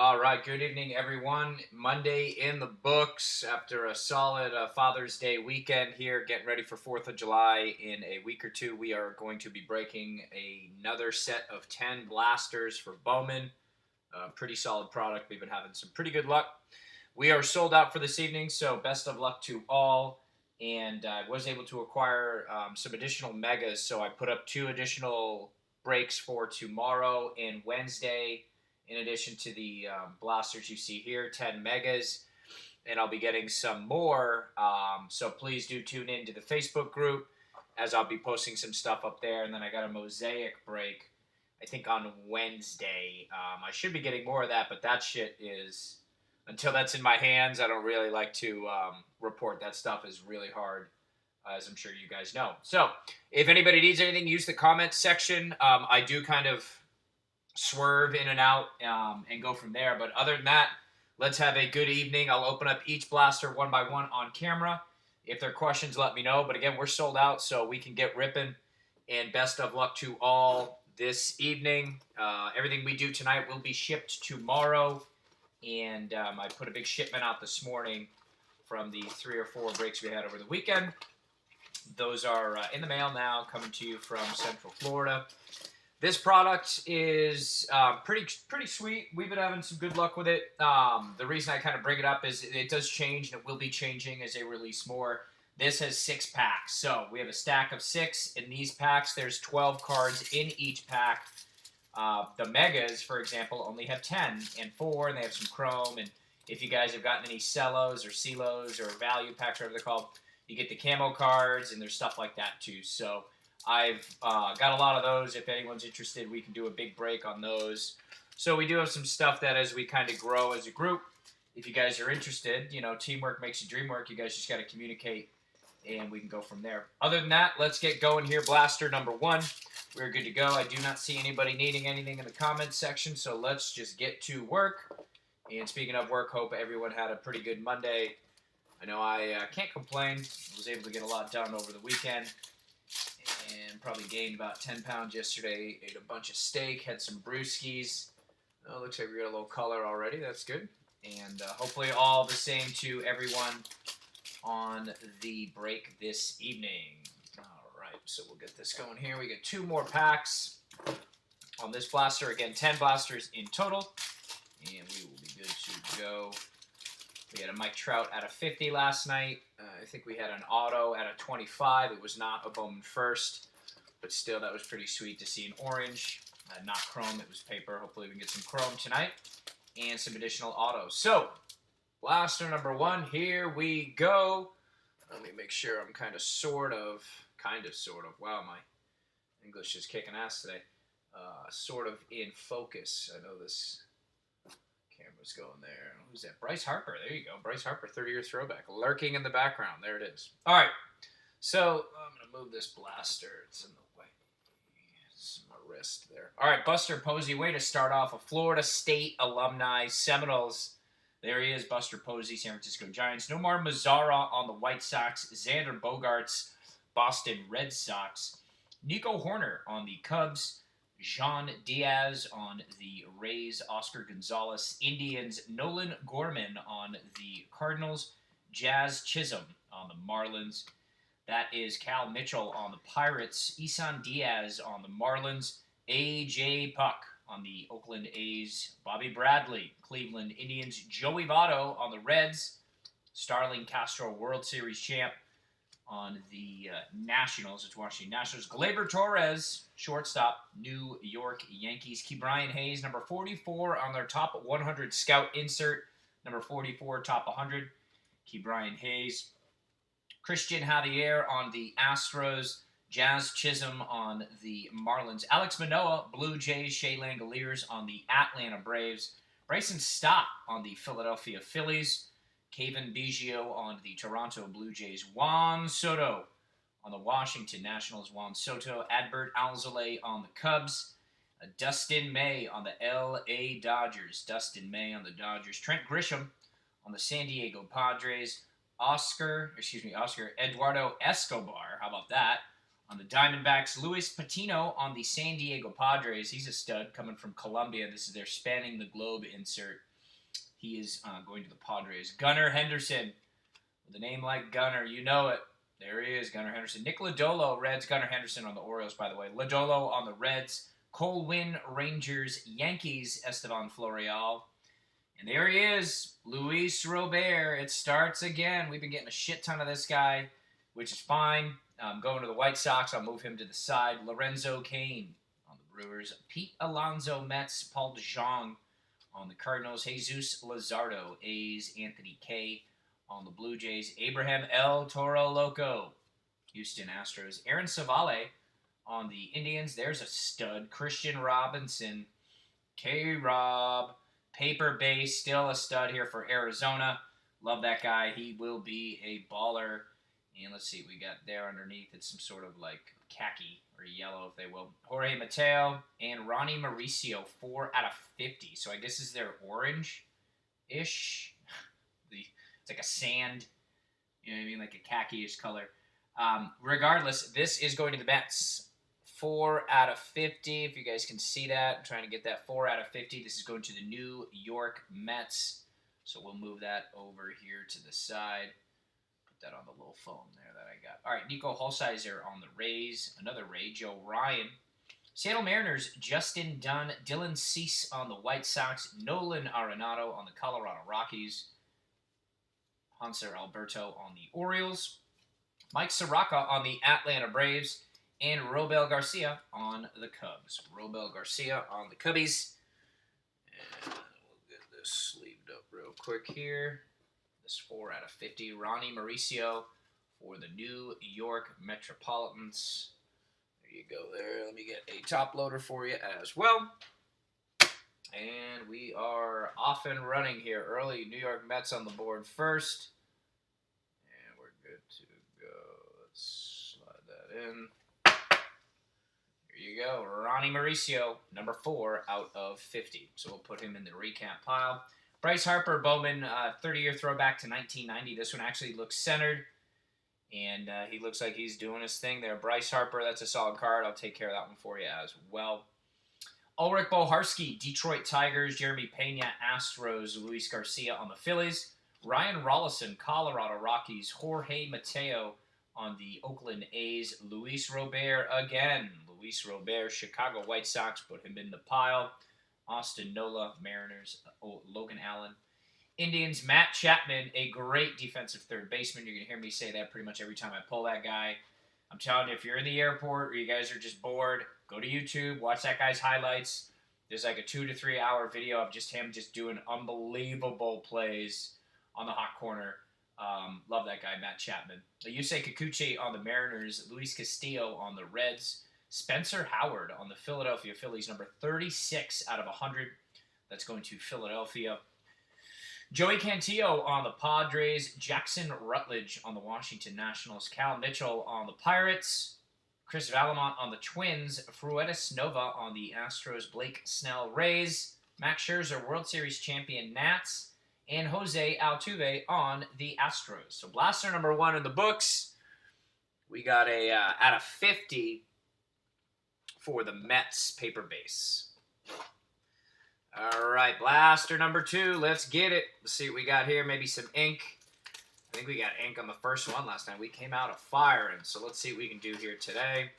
All right, good evening, everyone. Monday in the books after a solid Father's Day weekend here, getting ready for 4th of July. In a week or two, we are going to be breaking another set of 10 blasters for Bowman. Pretty solid product. We've been having some pretty good luck. We are sold out for this evening, so best of luck to all. And I was able to acquire some additional megas, so I put up 2 additional breaks for tomorrow and Wednesday in addition to the blasters you see here, 10 megas, and I'll be getting some more. So please do tune in to the Facebook group as I'll be posting some stuff up there. And then I got a mosaic break, I think on Wednesday. I should be getting more of that, but that shit is, until that's in my hands, I don't really like to report. That stuff is really hard, as I'm sure you guys know. So if anybody needs anything, use the comments section. I do kind of swerve in and out and go from there. But other than that, let's have a good evening. I'll open up each blaster one by one on camera. If there are questions, let me know. But again, we're sold out, so we can get ripping. And best of luck to all this evening. Everything we do tonight will be shipped tomorrow. And I put a big shipment out this morning from the 3 or 4 breaks we had over the weekend. Those are in the mail now, coming to you from Central Florida. This product is pretty sweet. We've been having some good luck with it. The reason I kind of bring it up is it does change, and it will be changing as they release more. This has 6 packs. So we have a stack of 6. In these packs, there's 12 cards in each pack. The Megas, for example, only have 10 and 4, and they have some Chrome. And if you guys have gotten any Cellos or Celos or Value Packs, whatever they're called, you get the Camo cards, and there's stuff like that too. So I've got a lot of those. If anyone's interested, we can do a big break on those. So we do have some stuff that as we kind of grow as a group, if you guys are interested, you know, teamwork makes the dream work. You guys just got to communicate, and we can go from there. Other than that, let's get going here. Blaster number 1. We're good to go. I do not see anybody needing anything in the comments section, so let's just get to work. And speaking of work, hope everyone had a pretty good Monday. I know I can't complain. I was able to get a lot done over the weekend. And probably gained about 10 pounds yesterday. Ate a bunch of steak, had some brewskis. Oh, looks like we got a little color already. That's good. And hopefully all the same to everyone on the break this evening. All right, so we'll get this going here. We got 2 more packs on this blaster. Again, 10 blasters in total. And we will be good to go. We had a Mike Trout at a 50 last night. I think we had an auto at a 25. It was not a Bowman first, but still that was pretty sweet to see an orange. Not chrome, it was paper. Hopefully we can get some chrome tonight and some additional autos. So, blaster number 1, here we go. Let me make sure I'm kind of sort of. Wow, my English is kicking ass today. Sort of in focus. I know this camera's going there. Who's that? Bryce Harper. There you go. Bryce Harper, 30-year throwback. Lurking in the background. There it is. All right. So, I'm going to move this blaster. It's in the way. It's my wrist there. All right, Buster Posey. Way to start off. A Florida State alumni. Seminoles. There he is, Buster Posey, San Francisco Giants. Nomar Mazara on the White Sox. Xander Bogaerts, Boston Red Sox. Nico Horner on the Cubs. Jean Diaz on the Rays, Oscar Gonzalez, Indians, Nolan Gorman on the Cardinals, Jazz Chisholm on the Marlins. That is Cal Mitchell on the Pirates, Isan Diaz on the Marlins, A.J. Puck on the Oakland A's, Bobby Bradley, Cleveland Indians, Joey Votto on the Reds, Starling Castro, World Series champ on the Nationals. It's Washington Nationals. Gleyber Torres, shortstop, New York Yankees. Ke'Bryan Hayes, number 44 on their top 100 scout insert. Number 44, top 100. Ke'Bryan Hayes. Christian Javier on the Astros. Jazz Chisholm on the Marlins. Alex Manoah, Blue Jays. Shea Langoliers on the Atlanta Braves. Bryson Stott on the Philadelphia Phillies. Kevin Biggio on the Toronto Blue Jays. Juan Soto on the Washington Nationals. Juan Soto. Adbert Alzolay on the Cubs. Dustin May on the L.A. Dodgers. Dustin May on the Dodgers. Trent Grisham on the San Diego Padres. Oscar Eduardo Escobar. How about that? On the Diamondbacks. Luis Patino on the San Diego Padres. He's a stud coming from Colombia. This is their Spanning the Globe insert. He is going to the Padres. Gunnar Henderson. With a name like Gunnar, you know it. There he is, Gunnar Henderson. Nick Lodolo, Reds. Gunnar Henderson on the Orioles, by the way. Lodolo on the Reds. Cole Winn, Rangers. Yankees, Estevan Florial. And there he is, Luis Robert. It starts again. We've been getting a shit ton of this guy, which is fine. Going to the White Sox, I'll move him to the side. Lorenzo Cain on the Brewers. Pete Alonso, Mets. Paul DeJong on the Cardinals. Jesus Luzardo, A's. Anthony K on the Blue Jays. Abraham El Toro Loco, Houston Astros. Aaron Savale on the Indians. There's a stud. Christian Robinson, K-Rob. Paper base, still a stud here for Arizona. Love that guy. He will be a baller. And let's see, we got there underneath. It's some sort of like khaki or yellow, if they will. Jorge Mateo and Ronnie Mauricio, 4 out of 50. So I guess this is their orange-ish. It's like a sand, you know what I mean, like a khaki-ish color. Regardless, this is going to the Mets. 4 out of 50, if you guys can see that. I'm trying to get that 4 out of 50. This is going to the New York Mets. So we'll move that over here to the side. Put that on the little phone there that I got. All right, Nico Holsizer on the Rays. Another Ray, Joe Ryan. Seattle Mariners, Justin Dunn. Dylan Cease on the White Sox. Nolan Arenado on the Colorado Rockies. Hanser Alberto on the Orioles. Mike Soroka on the Atlanta Braves. And Robel Garcia on the Cubs. Robel Garcia on the Cubbies. And we'll get this sleeved up real quick here. This 4 out of 50. Ronnie Mauricio for the New York Metropolitans. There you go there. Let me get a top loader for you as well. And we are off and running here early. New York Mets on the board first. And we're good to go. Let's slide that in. Here you go, Ronnie Mauricio, number 4 out of 50. So we'll put him in the recap pile. Bryce Harper, Bowman, 30-year throwback to 1990. This one actually looks centered, and he looks like he's doing his thing there. Bryce Harper, that's a solid card. I'll take care of that one for you as well. Ulrich Boharski, Detroit Tigers. Jeremy Pena, Astros. Luis Garcia on the Phillies. Ryan Rollison, Colorado Rockies. Jorge Mateo on the Oakland A's. Luis Robert again. Luis Robert, Chicago White Sox, put him in the pile. Austin Nola, Mariners. Logan Allen. Indians, Matt Chapman, a great defensive third baseman. You're going to hear me say that pretty much every time I pull that guy. I'm telling you, if you're in the airport or you guys are just bored, go to YouTube, watch that guy's highlights. There's like a 2 to 3 hour video of just him just doing unbelievable plays on the hot corner. Love that guy, Matt Chapman. Yusei Kikuchi on the Mariners. Luis Castillo on the Reds. Spencer Howard on the Philadelphia Phillies, number 36 out of 100. That's going to Philadelphia. Joey Cantillo on the Padres. Jackson Rutledge on the Washington Nationals. Cal Mitchell on the Pirates. Chris Valamont on the Twins. Fruetis Nova on the Astros. Blake Snell Rays. Max Scherzer, World Series champion Nats. And Jose Altuve on the Astros. So blaster number 1 in the books. We got a out of 50 for the Mets paper base. All right, blaster number 2. Let's get it. Let's see what we got here. Maybe some ink. I think we got ink on the first one last time. We came out of firing. So let's see what we can do here today.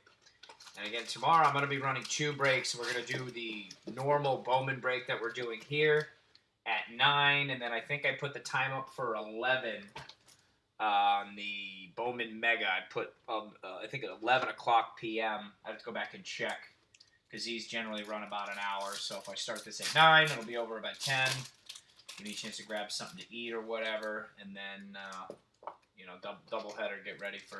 And again, tomorrow I'm going to be running 2 breaks. We're going to do the normal Bowman break that we're doing here at 9. And then I think I put the time up for 11 on the Bowman Mega. I put, I think at 11 o'clock p.m. I have to go back and check because these generally run about an hour. So if I start this at 9, it'll be over about 10. Give me a chance to grab something to eat or whatever. And then, you know, double header, get ready for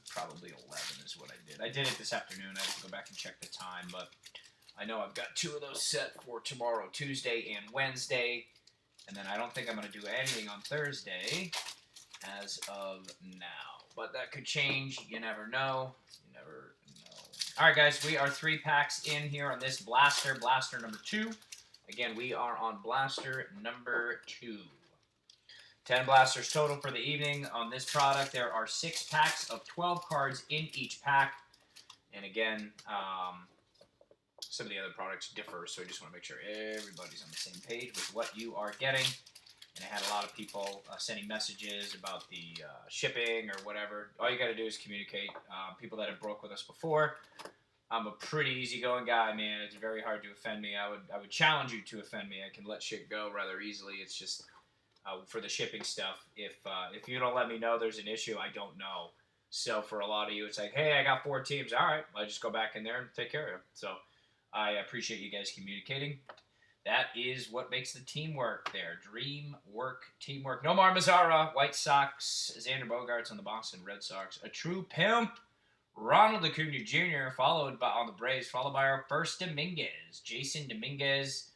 probably 11 is what I did. I did it this afternoon. I have to go back and check the time. But I know I've got 2 of those set for tomorrow, Tuesday and Wednesday. And then I don't think I'm going to do anything on Thursday as of now. But that could change. You never know. You never know. All right, guys. We are 3 packs in here on this blaster. Blaster number 2. Again, we are on blaster number 2. 10 blasters total for the evening on this product. There are 6 packs of 12 cards in each pack. And again, some of the other products differ, so I just want to make sure everybody's on the same page with what you are getting. And I had a lot of people sending messages about the shipping or whatever. All you got to do is communicate. People that have broke with us before, I'm a pretty easygoing guy, man. It's very hard to offend me. I would challenge you to offend me. I can let shit go rather easily. It's just for the shipping stuff. If you don't let me know there's an issue, I don't know. So for a lot of you, it's like, hey, I got 4 teams. All right, I just go back in there and take care of them. So I appreciate you guys communicating. That is what makes the team work there. Dream work, teamwork. Nomar Mazara, White Sox. Xander Bogaerts on the Boston Red Sox. A true pimp. Ronald Acuna Jr. followed by on the Braves, followed by our first Dominguez. Jason Dominguez.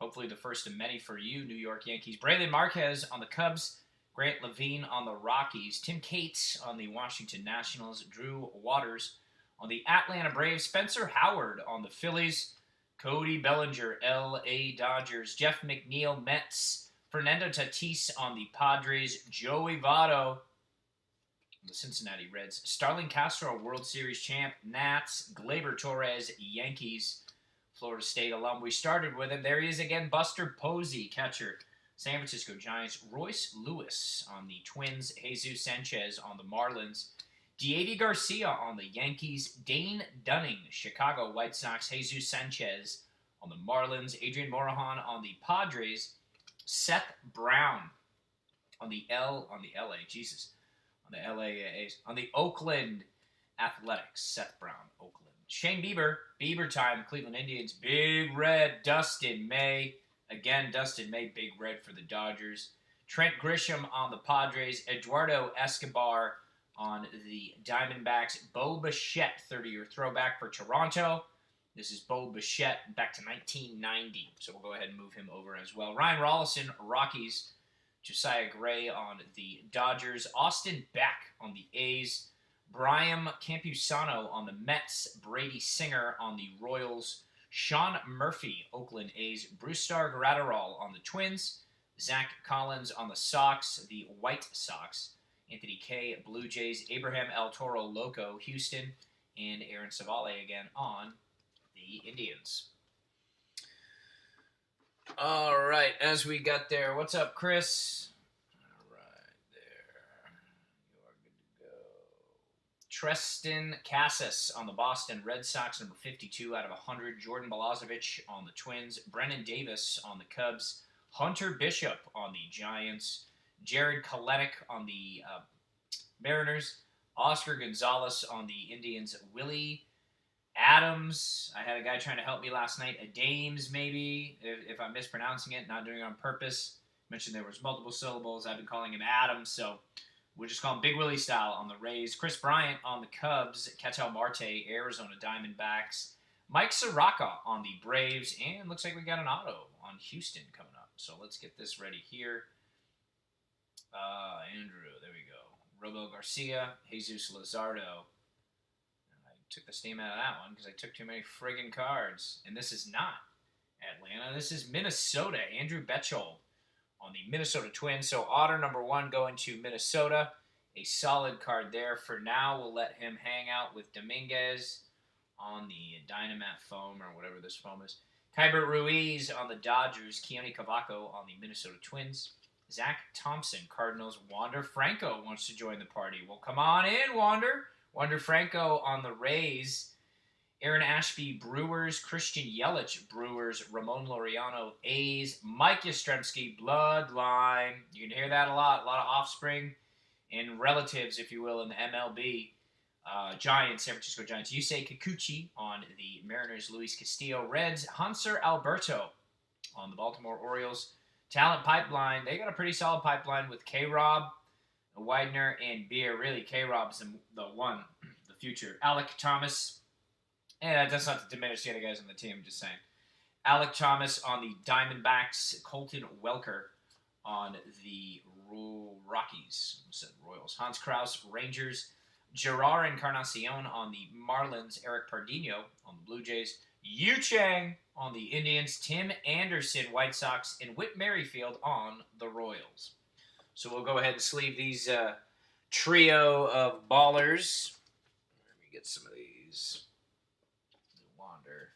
Hopefully the first of many for you, New York Yankees. Braylon Marquez on the Cubs. Grant Levine on the Rockies. Tim Cates on the Washington Nationals. Drew Waters on the Atlanta Braves. Spencer Howard on the Phillies. Cody Bellinger, L.A. Dodgers. Jeff McNeil, Mets. Fernando Tatis on the Padres. Joey Votto on the Cincinnati Reds. Starling Castro, World Series champ. Nats. Gleyber Torres, Yankees. Florida State alum. We started with him. There he is again. Buster Posey, catcher. San Francisco Giants. Royce Lewis on the Twins. Jesus Sanchez on the Marlins. Deivi Garcia on the Yankees. Dane Dunning, Chicago White Sox. Jesus Sanchez on the Marlins. Adrian Morejon on the Padres. Seth Brown on the on the Oakland Athletics. Seth Brown, Oakland. Shane Bieber time, Cleveland Indians. Big Red, Dustin May. Again, Dustin May, Big Red for the Dodgers. Trent Grisham on the Padres. Eduardo Escobar on the Diamondbacks. Bo Bichette, 30-year throwback for Toronto. This is Bo Bichette back to 1990. So we'll go ahead and move him over as well. Ryan Rollison, Rockies. Josiah Gray on the Dodgers. Austin Beck on the A's. Brian Campusano on the Mets. Brady Singer on the Royals. Sean Murphy, Oakland A's. Brusdar Graterol on the Twins. Zach Collins on the Sox, the White Sox. Anthony K, Blue Jays. Abraham El Toro Loco, Houston. And Aaron Savale again on the Indians. All right, as we got there, what's up, Chris? All right, there. You are good to go. Tristan Casas on the Boston Red Sox, number 52 out of 100. Jordan Balazovic on the Twins. Brennan Davis on the Cubs. Hunter Bishop on the Giants. Jared Kalenic on the Mariners. Oscar Gonzalez on the Indians. Willie Adams. I had a guy trying to help me last night. Adames, maybe, if I'm mispronouncing it, not doing it on purpose. Mentioned there was multiple syllables. I've been calling him Adams, so we'll just call him Big Willie style on the Rays. Chris Bryant on the Cubs. Ketel Marte, Arizona Diamondbacks. Mike Soroka on the Braves. And looks like we got an auto on Houston coming up. So let's get this ready here. Andrew, there we go. Robo Garcia, Jesus Luzardo. I took the steam out of that one because I took too many friggin' cards. And this is not Atlanta. This is Minnesota. Andrew Betchel on the Minnesota Twins. So order number 1 going to Minnesota. A solid card there. For now, we'll let him hang out with Dominguez on the Dynamat foam or whatever this foam is. Kyber Ruiz on the Dodgers. Keone Cavaco on the Minnesota Twins. Zach Thompson, Cardinals. Wander Franco wants to join the party. Well, come on in, Wander. Wander Franco on the Rays. Aaron Ashby, Brewers. Christian Yelich, Brewers. Ramon Laureano, A's. Mike Yastrzemski, Bloodline. You can hear that a lot of offspring and relatives, if you will, in the MLB. Giants, San Francisco Giants. Yusei Kikuchi on the Mariners. Luis Castillo, Reds. Hanser Alberto on the Baltimore Orioles. Talent pipeline. They got a pretty solid pipeline with K-Rob, Widener, and Beer. Really, K-Rob's the one, the future. Alec Thomas. And that's not to diminish the other guys on the team, just saying. Alec Thomas on the Diamondbacks. Colton Welker on the Rockies. I said Royals. Hans Kraus, Rangers. Gerard Encarnacion on the Marlins. Eric Pardinho on the Blue Jays. Yu Chang on the Indians. Tim Anderson, White Sox. And Whit Merrifield on the Royals. So we'll go ahead and sleeve these trio of ballers. Let me get some of these. Wander.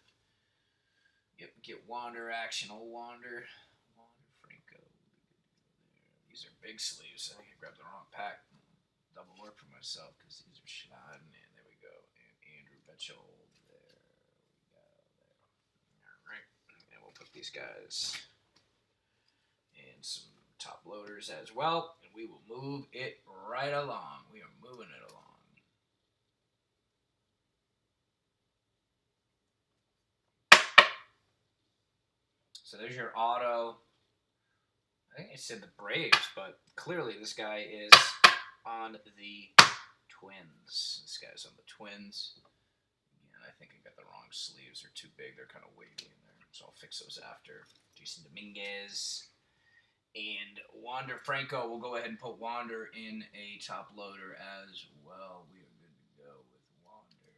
get Wander action. Old Wander. Wander Franco. These are big sleeves. I think I grabbed the wrong pack. Double work for myself because these are Schneiden. And there we go. And Andrew Betchel. There we go. There. All right. And we'll put these guys in some top loaders as well. And we will move it right along. We are moving it along. So there's your auto. I think I said the Braves, but clearly this guy is on the Twins. This guy's on the Twins. And I think I got the wrong sleeves. They're too big. They're kind of wavy in there. So I'll fix those after. Jason Dominguez. And Wander Franco. We'll go ahead and put Wander in a top loader as well. We are good to go with Wander.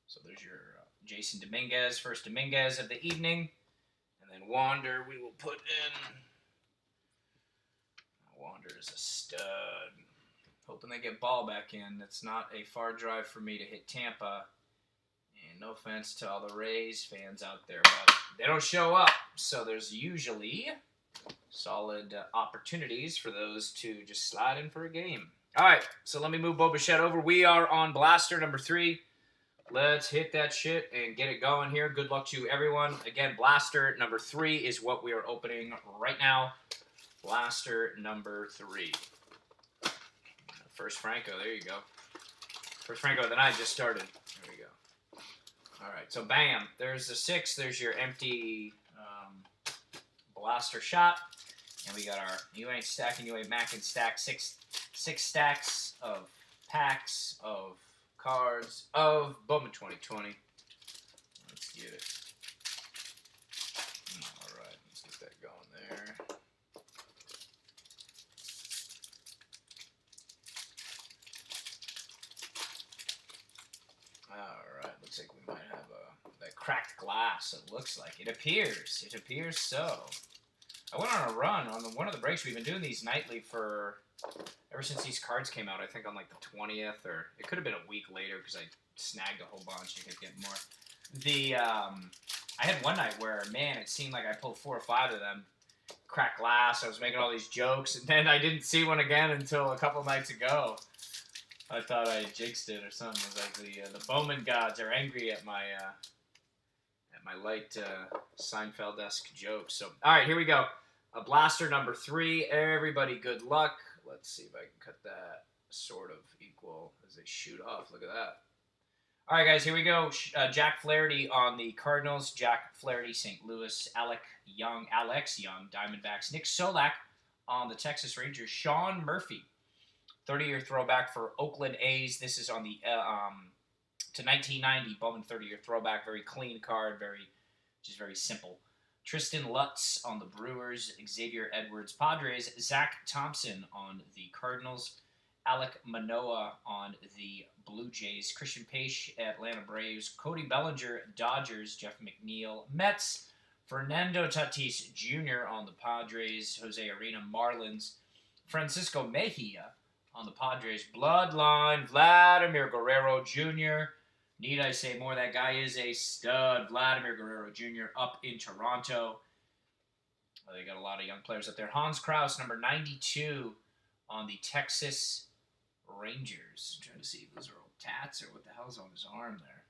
So there's your Jason Dominguez, first Dominguez of the evening. And then Wander we will put in. Wander is a stud. Hoping they get ball back in. It's not a far drive for me to hit Tampa. And no offense to all the Rays fans out there, but they don't show up. So there's usually solid opportunities for those to just slide in for a game. All right, so let me move Bo Bichette over. We are on blaster number 3. Let's hit that shit and get it going here. Good luck to everyone. Again, blaster number 3 is what we are opening right now. Blaster number 3. First Franco, there you go. First Franco of the night just started. There we go. All right, so bam. There's the 6. There's your empty blaster shot. And we got our You Ain't Stacking, You Ain't Mackin' stack. Six stacks of packs of cards of Bowman 2020. Let's get it. All right, let's get that going there. All right, looks like we might have that cracked glass. It looks like it appears. It appears so. I went on a run on one of the breaks. We've been doing these nightly for ever since these cards came out. I think on like the 20th, or it could have been a week later because I snagged a whole bunch and kept getting more. I had one night where, man, it seemed like I pulled 4 or 5 of them. Cracked glass. I was making all these jokes, and then I didn't see one again until a couple nights ago. I thought I jinxed it or something. It was like the Bowman gods are angry at my light Seinfeld-esque jokes. So, all right, here we go. A blaster number 3. Everybody, good luck. Let's see if I can cut that sort of equal as they shoot off. Look at that. All right, guys, here we go. Jack Flaherty on the Cardinals. Jack Flaherty, St. Louis. Alex Young, Diamondbacks. Nick Solak on the Texas Rangers. Sean Murphy, 30-year throwback for Oakland A's. This is on the to 1990 Bowman 30-year throwback. Very clean card, just very simple. Tristan Lutz on the Brewers. Xavier Edwards, Padres. Zach Thompson on the Cardinals. Alek Manoah on the Blue Jays. Christian Pache, Atlanta Braves. Cody Bellinger, Dodgers. Jeff McNeil, Mets. Fernando Tatis Jr. on the Padres. Jose Arena, Marlins. Francisco Mejia on the Padres. Bloodline, Vladimir Guerrero Jr. Need I say more? That guy is a stud. Vladimir Guerrero Jr. up in Toronto. They got a lot of young players up there. Hans Kraus, number 92 on the Texas Rangers. I'm trying to see if those are old tats or what the hell's on his arm there.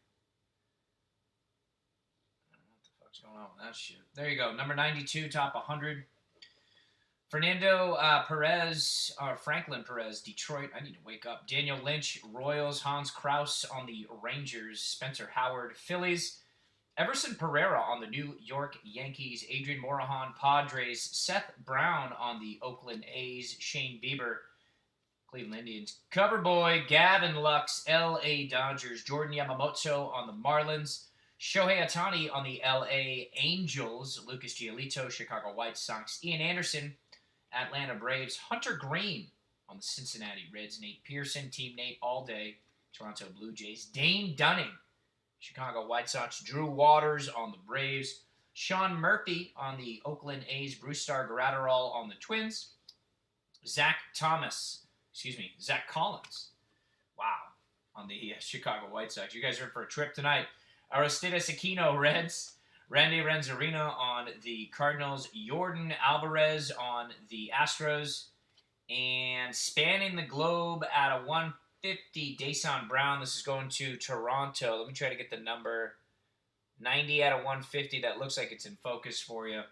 I don't know what the fuck's going on with that shit. There you go. Number 92, top 100. Fernando Perez, Franklin Perez, Detroit. I need to wake up. Daniel Lynch, Royals. Hans Kraus on the Rangers. Spencer Howard, Phillies. Everson Pereira on the New York Yankees. Adrian Morejon, Padres. Seth Brown on the Oakland A's. Shane Bieber, Cleveland Indians. Cover boy, Gavin Lux, L.A. Dodgers. Jordan Yamamoto on the Marlins. Shohei Ohtani on the L.A. Angels. Lucas Giolito, Chicago White Sox. Ian Anderson, Atlanta Braves. Hunter Green on the Cincinnati Reds. Nate Pearson, Team Nate all day. Toronto Blue Jays. Dane Dunning, Chicago White Sox. Drew Waters on the Braves. Sean Murphy on the Oakland A's. Brusdar Graterol on the Twins. Zach Collins. Wow. on the Chicago White Sox. You guys are in for a trip tonight. Aristides Aquino, Reds. Randy Renzarina on the Cardinals. Jordan Alvarez on the Astros. And spanning the globe at a 150, Dason Brown. This is going to Toronto. Let me try to get the number. 90 out of 150. That looks like it's in focus for you.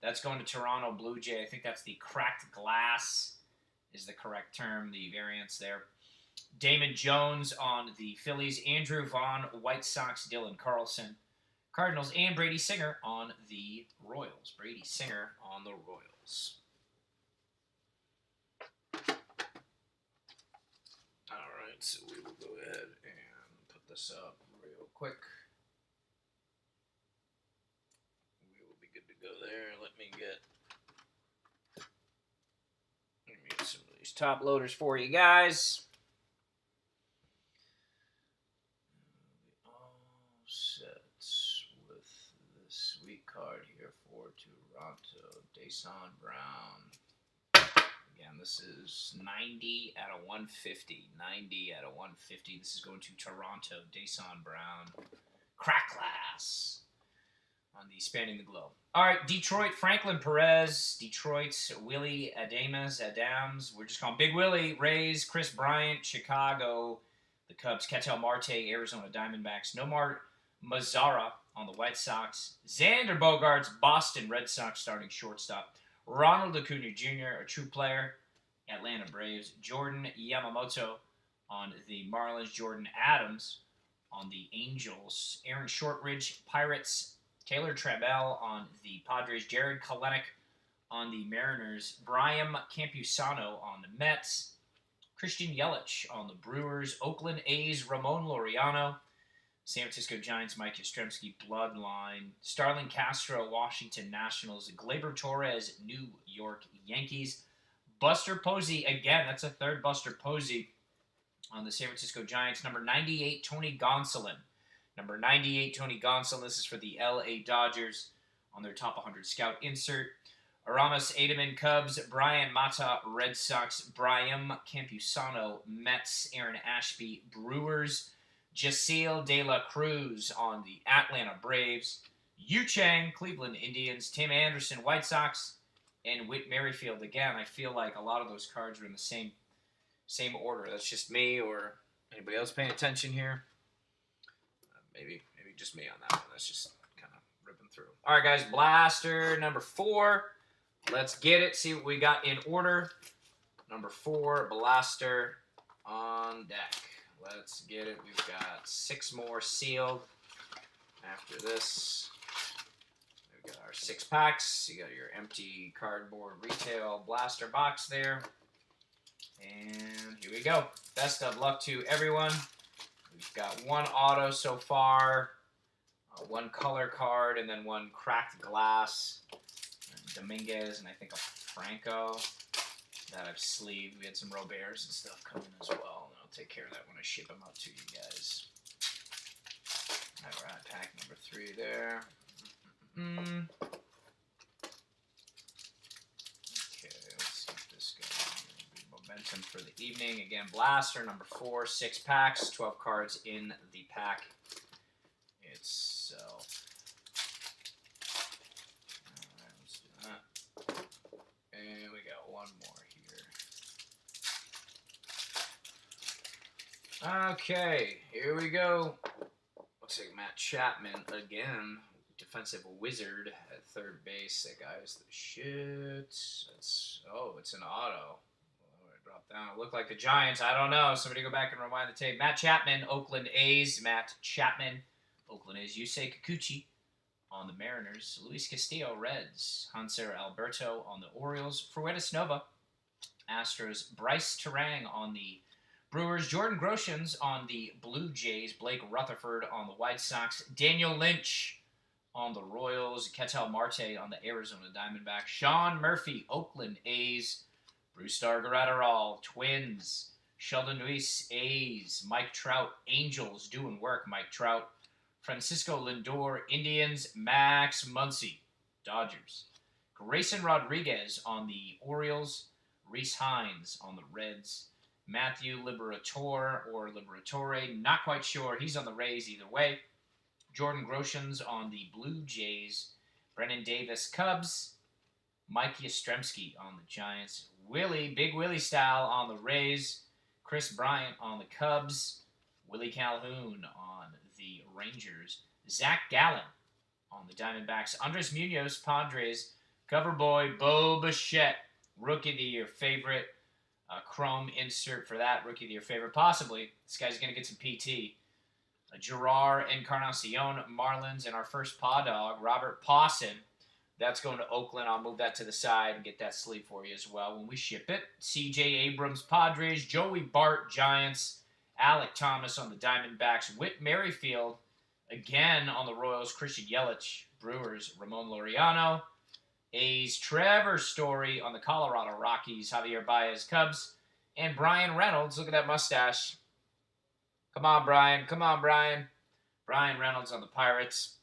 That's going to Toronto Blue Jay. I think that's the cracked glass is the correct term, the variance there. Damon Jones on the Phillies. Andrew Vaughn, White Sox. Dylan Carlson, Cardinals. And Brady Singer on the Royals. Brady Singer on the Royals. All right, so we will go ahead and put this up real quick. We will be good to go there. Let me get some of these top loaders for you guys. All set with this sweet card here for Toronto. Dason Brown. Again, this is 90 out of 150. 90 out of 150. This is going to Toronto. Dason Brown. Crack glass on the Spanning the Globe. All right, Detroit, Franklin Perez. Detroit's Willie Adams. We're just calling Big Willie. Rays, Chris Bryant. Chicago, the Cubs. Ketel Marte, Arizona Diamondbacks. Nomar Mazara on the White Sox. Xander Bogaerts, Boston Red Sox starting shortstop. Ronald Acuna Jr., a true player, Atlanta Braves. Jordan Yamamoto on the Marlins. Jordan Adams on the Angels. Aaron Shortridge, Pirates. Taylor Trammell on the Padres. Jared Kelenic on the Mariners. Brian Campusano on the Mets. Christian Yelich on the Brewers. Oakland A's, Ramon Laureano. San Francisco Giants, Mike Yastrzemski, Bloodline. Starlin Castro, Washington Nationals. Gleyber Torres, New York Yankees. Buster Posey, again, that's a third Buster Posey on the San Francisco Giants. Number 98, Tony Gonsolin. Number 98, Tony Gonsolin. This is for the LA Dodgers on their top 100 scout insert. Aramis Ademan, Cubs. Brian Mata, Red Sox. Brian Campusano, Mets. Aaron Ashby, Brewers. Jasiel De La Cruz on the Atlanta Braves. Yu Chang, Cleveland Indians. Tim Anderson, White Sox. And Whit Merrifield. Again, I feel like a lot of those cards are in the same order. That's just me, or anybody else paying attention here? Maybe just me on that one. That's just kind of ripping through. All right, guys. Blaster number 4. Let's get it. See what we got in order. Number 4, Blaster on deck. Let's get it. We've got 6 more sealed after this. We've got our 6 packs. You got your empty cardboard retail blaster box there. And here we go. Best of luck to everyone. We've got 1 auto so far, 1 color card, and then 1 cracked glass. Dominguez and I think a Franco that I've sleeved. We had some Roberts and stuff coming as well. And I'll take care of that when I ship them out to you guys. All right, pack number 3 there. Okay, let's see this guy. Momentum for the evening. Again, Blaster number 4, 6 packs, 12 cards in the pack itself. All right, let's do that. And we got 1 more here. Okay, here we go. Looks like Matt Chapman again. Defensive wizard at third base. That guy is the shit. It's an auto. Drop down. It looked like the Giants. I don't know. Somebody go back and rewind the tape. Matt Chapman, Oakland A's. Matt Chapman, Oakland A's. Yusei Kikuchi on the Mariners. Luis Castillo, Reds. Hanser Alberto on the Orioles. Fuentes Nova, Astros. Bryce Terang on the Brewers. Jordan Groshans on the Blue Jays. Blake Rutherford on the White Sox. Daniel Lynch on the Royals. Ketel Marte on the Arizona Diamondbacks. Sean Murphy, Oakland A's. Brewstar Gratterall, Twins. Sheldon Luis, A's. Mike Trout, Angels, doing work, Mike Trout. Francisco Lindor, Indians. Max Muncy, Dodgers. Grayson Rodriguez on the Orioles. Reese Hines on the Reds. Matthew Liberatore or Liberatore, not quite sure. He's on the Rays either way. Jordan Groshans on the Blue Jays. Brennan Davis, Cubs. Mike Yastrzemski on the Giants. Big Willie style on the Rays. Chris Bryant on the Cubs. Willie Calhoun on the Rangers. Zach Gallen on the Diamondbacks. Andres Munoz, Padres. Cover boy, Bo Bichette, Rookie of the Year favorite. Chrome insert for that, Rookie of the Year favorite. Possibly. This guy's going to get some PT. Gerard Encarnacion, Marlins, and our first paw dog, Robert Pawson. That's going to Oakland. I'll move that to the side and get that sleeve for you as well when we ship it. C.J. Abrams, Padres. Joey Bart, Giants. Alec Thomas on the Diamondbacks. Whit Merrifield, again on the Royals. Christian Yelich, Brewers. Ramon Laureano. A's Trevor Story on the Colorado Rockies. Javier Baez, Cubs. And Brian Reynolds. Look at that mustache. Come on, Brian. Come on, Brian. Brian Reynolds on the Pirates.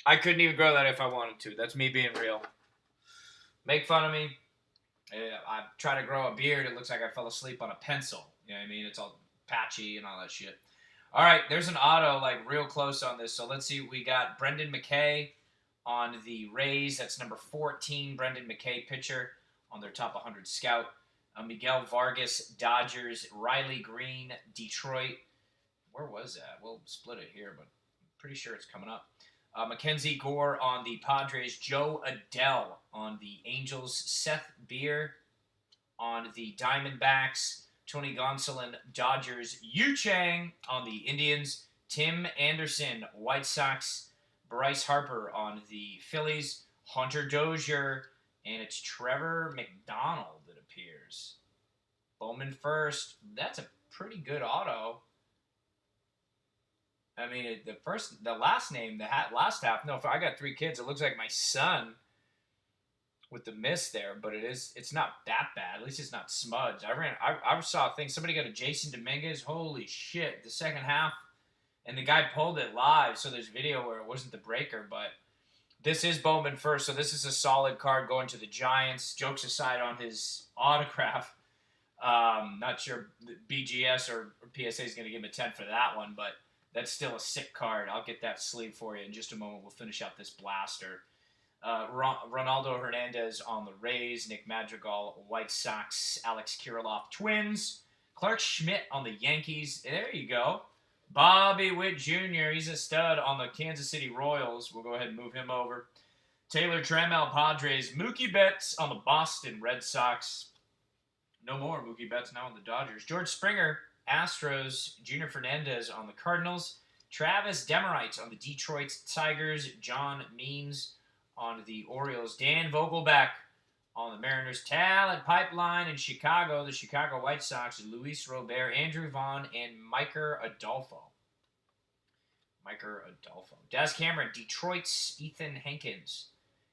I couldn't even grow that if I wanted to. That's me being real. Make fun of me. I try to grow a beard. It looks like I fell asleep on a pencil. You know what I mean? It's all patchy and all that shit. All right, there's an auto, like, real close on this. So let's see. We got Brendan McKay on the Rays. That's number 14, Brendan McKay, pitcher on their top 100 scout. Miguel Vargas, Dodgers. Riley Green, Detroit. Where was that? We'll split it here, but I'm pretty sure it's coming up. Mackenzie Gore on the Padres. Joe Adele on the Angels. Seth Beer on the Diamondbacks. Tony Gonsolin, Dodgers. Yu Chang on the Indians. Tim Anderson, White Sox. Bryce Harper on the Phillies. Hunter Dozier. And it's Trevor McDonald that appears. Bowman first. That's a pretty good auto. I mean, the last name, last half. No, if I got 3 kids, it looks like my son with the miss there, but it's not that bad. At least it's not smudged. I saw a thing. Somebody got a Jason Dominguez. Holy shit! The second half, and the guy pulled it live. So there's video where it wasn't the breaker, but this is Bowman first. So this is a solid card going to the Giants. Jokes aside on his autograph. Not sure BGS or PSA is going to give him a 10 for that one, but that's still a sick card. I'll get that sleeve for you in just a moment. We'll finish out this blaster. Ronaldo Hernandez on the Rays. Nick Madrigal, White Sox. Alex Kirilloff, Twins. Clark Schmidt on the Yankees. There you go. Bobby Witt Jr., he's a stud on the Kansas City Royals. We'll go ahead and move him over. Taylor Trammell, Padres. Mookie Betts on the Boston Red Sox. No more Mookie Betts now on the Dodgers. George Springer, Astros. Junior Fernandez on the Cardinals. Travis Demerites on the Detroit Tigers. John Means on the Orioles. Dan Vogelback on the Mariners. Talent Pipeline in Chicago. The Chicago White Sox. Luis Robert, Andrew Vaughn, and Miker Adolfo. Daz Cameron, Detroit's Ethan Hankins.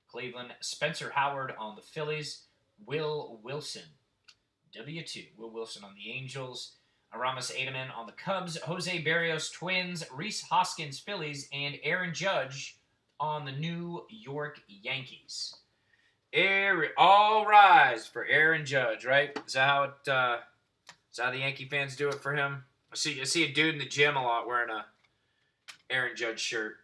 Cleveland, Spencer Howard on the Phillies. Will Wilson. W2. Will Wilson on the Angels. Aramis Ademan on the Cubs. Jose Barrios, Twins. Rhys Hoskins, Phillies. And Aaron Judge on the New York Yankees. All rise for Aaron Judge, right? Is that how the Yankee fans do it for him? I see a dude in the gym a lot wearing a Aaron Judge shirt.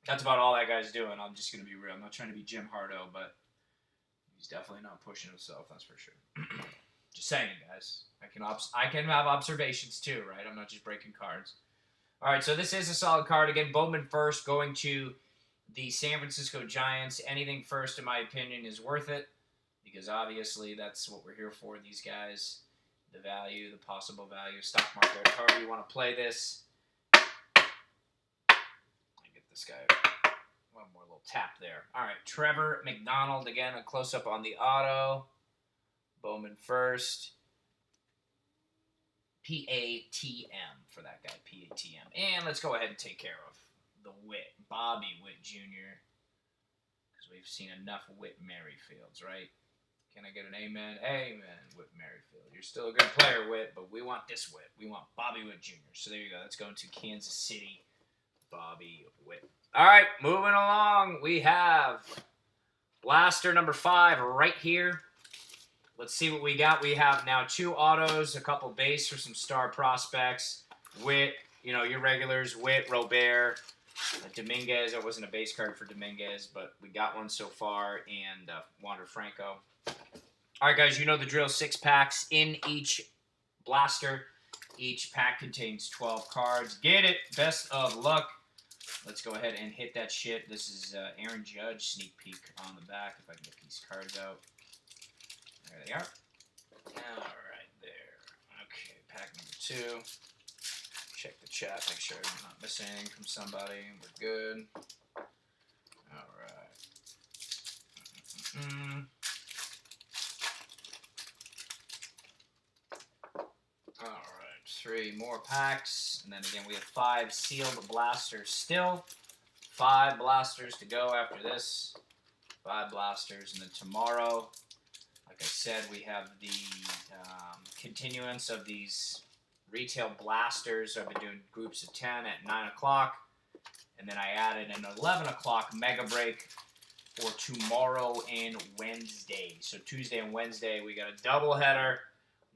That's about all that guy's doing. I'm just going to be real. I'm not trying to be Jim Hardo, but he's definitely not pushing himself, that's for sure. Just saying, guys. I can have observations too, right? I'm not just breaking cards. All right, so this is a solid card. Again, Bowman first, going to the San Francisco Giants. Anything first, in my opinion, is worth it because obviously that's what we're here for, these guys. The value, the possible value, stock market, however you want to play this. I get this guy one more little tap there. All right, Trevor McDonald, again, a close-up on the auto. Bowman first. PATM for that guy, PATM. And let's go ahead and take care of the Witt, Bobby Witt Jr. Because we've seen enough Whit Merrifields, right? Can I get an amen? Amen, Whit Merrifield. You're still a good player, Whit, but we want this Whit. We want Bobby Witt Jr. So there you go. Let's go into Kansas City, Bobby Witt. All right, moving along. We have blaster number 5 right here. Let's see what we got. We have now 2 autos, a couple base for some star prospects. Witt, your regulars, Witt, Robert, Dominguez. It wasn't a base card for Dominguez, but we got one so far, and Wander Franco. All right, guys, you know the drill. 6 packs in each blaster. Each pack contains 12 cards. Get it. Best of luck. Let's go ahead and hit that shit. This is Aaron Judge, sneak peek on the back, if I can get these cards out. There they are. All right, there. Okay, pack number 2. Check the chat, make sure I'm not missing anything from somebody. We're good. All right. All right, 3 more packs, and then again we have 5 sealed blasters still. 5 blasters to go after this. 5 blasters, and then tomorrow, like I said, we have the continuance of these retail blasters. So I've been doing groups of 10 at 9 o'clock, and then I added an 11 o'clock mega break for tomorrow and Wednesday. So Tuesday and Wednesday, we got a double header,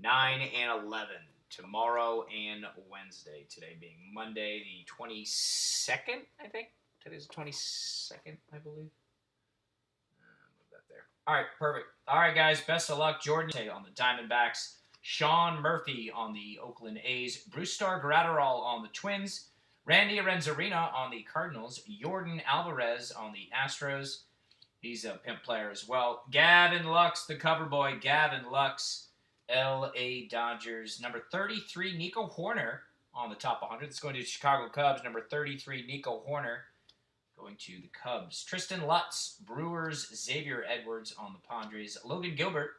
9 and 11. Tomorrow and Wednesday. Today being Monday, the 22nd, I think. Today's the 22nd, I believe. Move that there. All right, perfect. All right, guys, best of luck. Jordan on the Diamondbacks. Sean Murphy on the Oakland A's. Brustar Gratterall on the Twins. Randy Arenzarena on the Cardinals. Jordan Alvarez on the Astros. He's a pimp player as well. Gavin Lux, the cover boy. Gavin Lux. L.A. Dodgers. Number 33, Nico Horner on the top 100. It's going to the Chicago Cubs. Number 33, Nico Horner going to the Cubs. Tristan Lutz, Brewers. Xavier Edwards on the Padres. Logan Gilbert,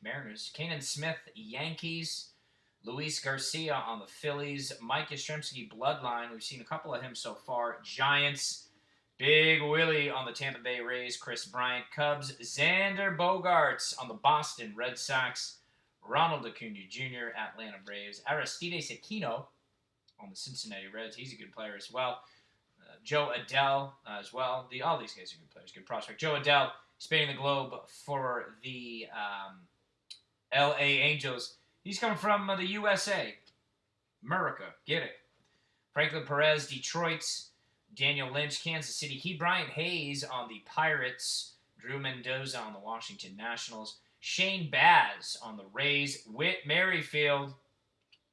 Mariners. Kanan Smith, Yankees. Luis Garcia on the Phillies. Mike Yastrzemski, Bloodline. We've seen a couple of him so far. Giants. Big Willie on the Tampa Bay Rays. Chris Bryant, Cubs. Xander Bogaerts on the Boston Red Sox. Ronald Acuna Jr., Atlanta Braves. Aristides Aquino on the Cincinnati Reds. He's a good player as well. Joe Adele as well. All these guys are good players, good prospect. Joe Adele, spinning the globe for the L.A. Angels. He's coming from the USA. America. Get it. Franklin Perez, Detroit. Daniel Lynch, Kansas City. Key Bryant Hayes on the Pirates. Drew Mendoza on the Washington Nationals. Shane Baz on the Rays. Whit Merrifield,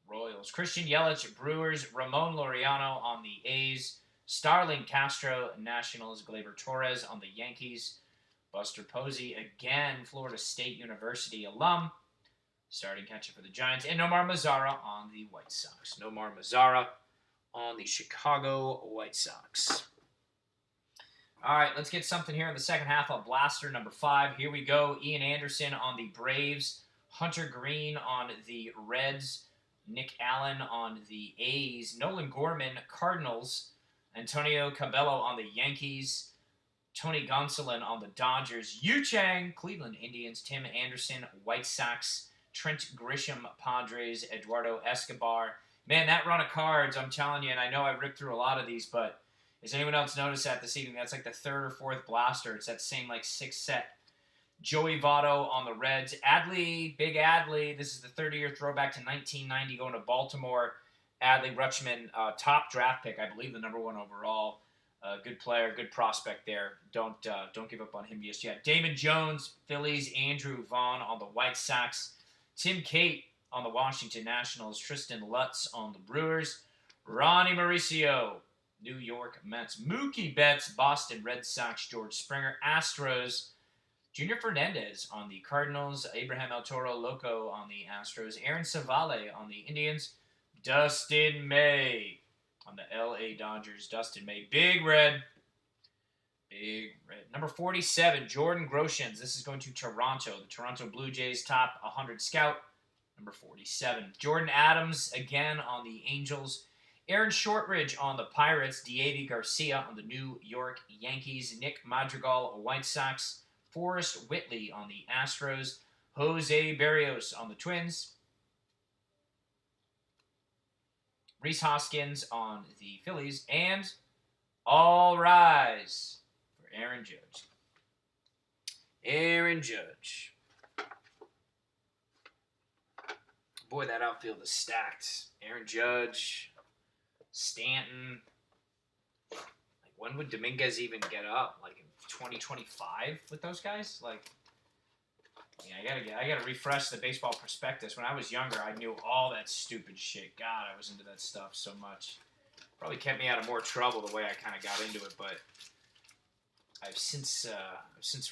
Royals. Christian Yelich, Brewers. Ramon Laureano on the A's. Starling Castro, Nationals. Gleyber Torres on the Yankees. Buster Posey, again, Florida State University alum. Starting catcher for the Giants. And Nomar Mazara on the White Sox. Nomar Mazara on the Chicago White Sox. All right, let's get something here in the second half of Blaster number 5. Here we go. Ian Anderson on the Braves. Hunter Green on the Reds. Nick Allen on the A's. Nolan Gorman, Cardinals. Antonio Cabello on the Yankees. Tony Gonsolin on the Dodgers. Yu Chang, Cleveland Indians. Tim Anderson, White Sox. Trent Grisham, Padres. Eduardo Escobar. Man, that run of cards, I'm telling you, and I know I ripped through a lot of these, but has anyone else noticed that this evening? That's like the 3rd or 4th blaster. It's that same, 6th set. Joey Votto on the Reds. Adley, Big Adley. This is the 30-year throwback to 1990 going to Baltimore. Adley Rutschman, top draft pick, I believe the number 1 overall. Good player, good prospect there. Don't give up on him just yet. Damon Jones, Phillies. Andrew Vaughn on the White Sox. Tim Cate on the Washington Nationals. Tristan Lutz on the Brewers. Ronnie Mauricio, New York Mets. Mookie Betts, Boston Red Sox. George Springer, Astros. Junior Fernandez on the Cardinals. Abraham El Toro Loco on the Astros. Aaron Savale on the Indians. Dustin May on the L.A. Dodgers. Dustin May, Big Red. Big Red. Number 47, Jordan Groshans. This is going to Toronto. The Toronto Blue Jays top 100 scout. Number 47. Jordan Adams, again on the Angels. Aaron Shortridge on the Pirates. Diego Garcia on the New York Yankees. Nick Madrigal, White Sox. Forrest Whitley on the Astros. Jose Barrios on the Twins. Rhys Hoskins on the Phillies. And all rise for Aaron Judge. Aaron Judge. Boy, that outfield is stacked. Aaron Judge, Stanton. Like, when would Dominguez even get up? Like in 2025 with those guys? Like, yeah, I gotta refresh the baseball prospectus. When I was younger, I knew all that stupid shit. God, I was into that stuff so much. Probably kept me out of more trouble the way I kind of got into it, but I've since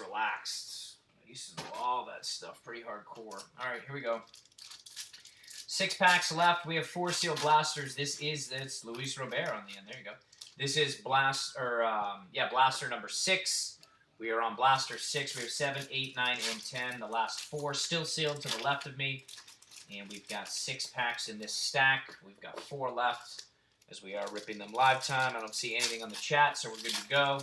relaxed. I used to do all that stuff pretty hardcore. All right, here we go. 6 packs left. We have 4 sealed blasters. It's Luis Robert on the end. There you go. This is blaster number 6. We are on blaster 6. We have 7, 8, 9, and 10. The last 4 still sealed to the left of me. And we've got 6 packs in this stack. We've got 4 left as we are ripping them live time. I don't see anything on the chat, so we're good to go.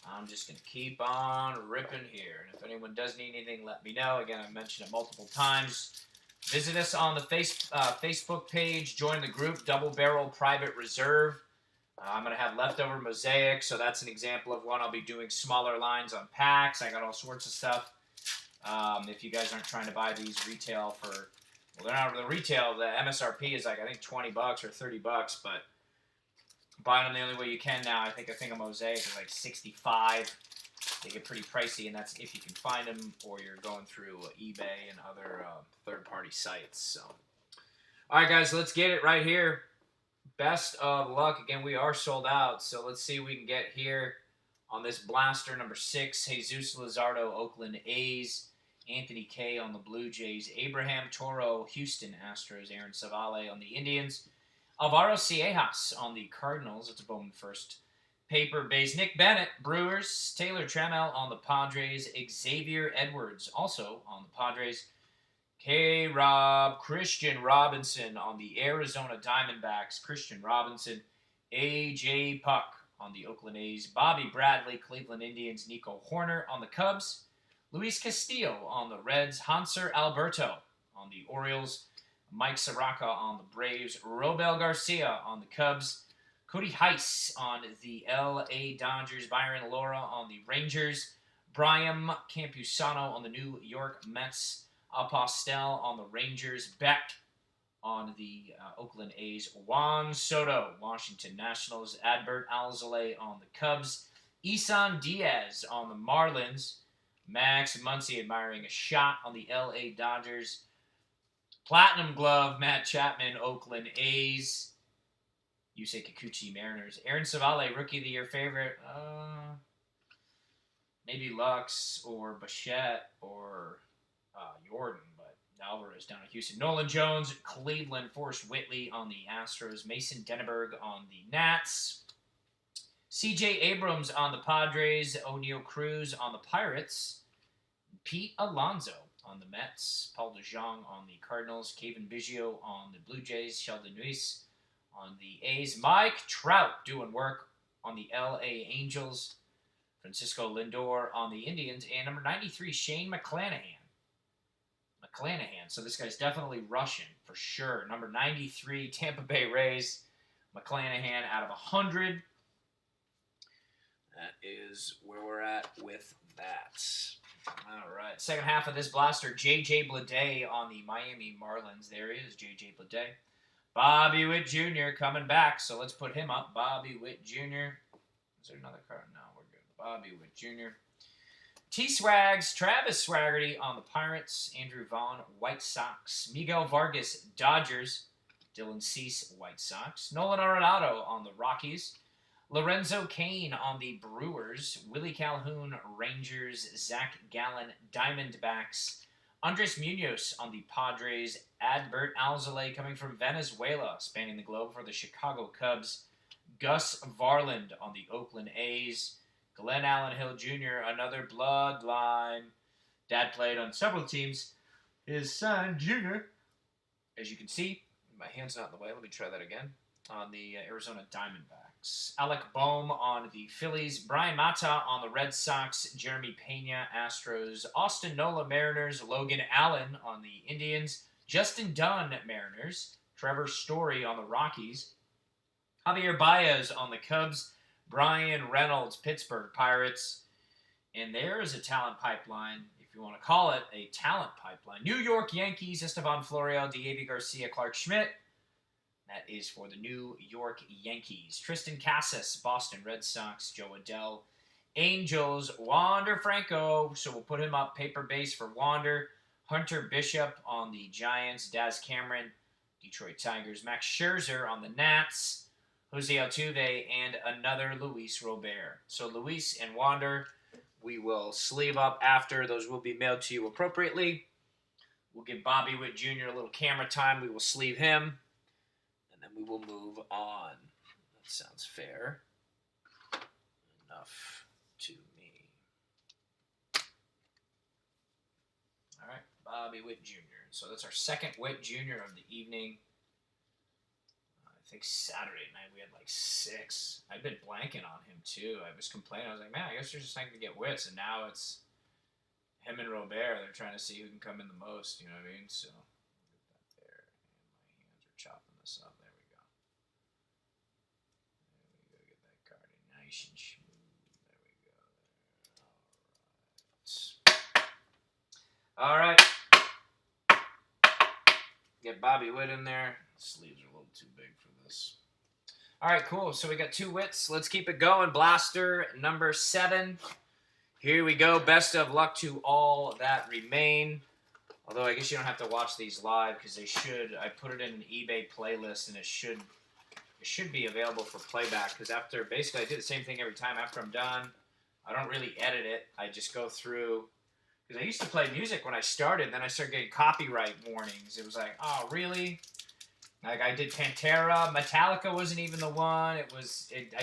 I'm just going to keep on ripping here. And if anyone does need anything, let me know. Again, I mentioned it multiple times. Visit us on the Facebook page. Join the group, Double Barrel Private Reserve. I'm going to have leftover mosaic, so that's an example of one. I'll be doing smaller lines on packs. I got all sorts of stuff. If you guys aren't trying to buy these retail for, well, they're not the retail. The MSRP is like, I think, $20 or $30, but buying them the only way you can now. I think a mosaic is like $65. They get pretty pricey, and that's if you can find them or you're going through eBay and other third-party sites. So, all right, guys, let's get it right here. Best of luck. Again, we are sold out, so let's see what we can get here on this blaster number 6. Jesus Luzardo, Oakland A's. Anthony K on the Blue Jays. Abraham Toro, Houston Astros. Aaron Savale on the Indians. Alvaro Ciejas on the Cardinals. It's a Bowman first paper base. Nick Bennett, Brewers. Taylor Trammell on the Padres. Xavier Edwards also on the Padres. K-Rob, Christian Robinson on the Arizona Diamondbacks. Christian Robinson. A.J. Puck on the Oakland A's. Bobby Bradley, Cleveland Indians. Nico Horner on the Cubs. Luis Castillo on the Reds. Hanser Alberto on the Orioles. Mike Soroka on the Braves. Robel Garcia on the Cubs. Cody Heiss on the L.A. Dodgers. Byron Laura on the Rangers. Brian Campusano on the New York Mets. Apostel on the Rangers. Beck on the Oakland A's. Juan Soto, Washington Nationals. Adbert Alzolay on the Cubs. Isan Diaz on the Marlins. Max Muncy admiring a shot on the L.A. Dodgers. Platinum Glove, Matt Chapman, Oakland A's. Yusei Kikuchi, Mariners. Aaron Savale, Rookie of the Year favorite. Maybe Lux or Bichette or Jordan, but Alvarez down at Houston. Nolan Jones, Cleveland. Forrest Whitley on the Astros. Mason Denneberg on the Nats. C.J. Abrams on the Padres. O'Neal Cruz on the Pirates. Pete Alonso on the Mets. Paul DeJong on the Cardinals. Kevin Biggio on the Blue Jays. Sheldon Neuse on the A's. Mike Trout doing work on the L.A. Angels. Francisco Lindor on the Indians. And number 93, Shane McClanahan. So this guy's definitely Russian for sure. Number 93, Tampa Bay Rays. McClanahan out of 100. That is where we're at with that. All right. Second half of this blaster, J.J. Bleday on the Miami Marlins. There he is, J.J. Bleday. Bobby Witt Jr. coming back, so let's put him up. Bobby Witt Jr. Is there another card? No, we're good. Bobby Witt Jr. T-Swags, Travis Swaggerty on the Pirates. Andrew Vaughn, White Sox. Miguel Vargas, Dodgers. Dylan Cease, White Sox. Nolan Arenado on the Rockies. Lorenzo Cain on the Brewers. Willie Calhoun, Rangers. Zach Gallen, Diamondbacks. Andres Munoz on the Padres. Adbert Alzolay coming from Venezuela, spanning the globe for the Chicago Cubs. Gus Varland on the Oakland A's. Glenn Allen Hill Jr., another bloodline. Dad played on several teams. His son, Junior, as you can see, my hand's not in the way. Let me try that again. On the Arizona Diamondbacks. Alec Boehm on the Phillies. Brian Mata on the Red Sox. Jeremy Pena, Astros. Austin Nola, Mariners. Logan Allen on the Indians. Justin Dunn, Mariners. Trevor Story on the Rockies. Javier Baez on the Cubs. Brian Reynolds, Pittsburgh Pirates. And there is a talent pipeline. If you want to call it, a talent pipeline. New York Yankees, Estevan Florial, Diego Garcia, Clark Schmidt. That is for the New York Yankees. Tristan Casas, Boston Red Sox, Joe Adell, Angels, Wander Franco. So we'll put him up paper base for Wander. Hunter Bishop on the Giants, Daz Cameron, Detroit Tigers, Max Scherzer on the Nats, Jose Altuve, and another Luis Robert. So Luis and Wander, we will sleeve up after. Those will be mailed to you appropriately. We'll give Bobby Witt Jr. a little camera time. We will sleeve him, and then we will move on. That sounds fair enough to me. All right, Bobby Witt Jr. So that's our second Witt Jr. of the evening. I think Saturday night we had like 6. I've been blanking on him too. I was complaining. I was like, man, I guess you're just not going to get Wits. And now it's him and Robert. They're trying to see who can come in the most. You know what I mean? So, get that there. And my hands are chopping this up. There we go. There we go. Get that card in nice and smooth. There we go. All right. Get Bobby Witt in there. Sleeves are a little too big for this. All right, cool. So we got 2 Wits. Let's keep it going. Blaster number 7. Here we go. Best of luck to all that remain. Although I guess you don't have to watch these live because they should. I put it in an eBay playlist and it should be available for playback because after basically I do the same thing every time. After I'm done, I don't really edit it. I just go through. Because I used to play music when I started, then I started getting copyright warnings. It was like, oh, really? Like, I did Pantera. Metallica wasn't even the one. I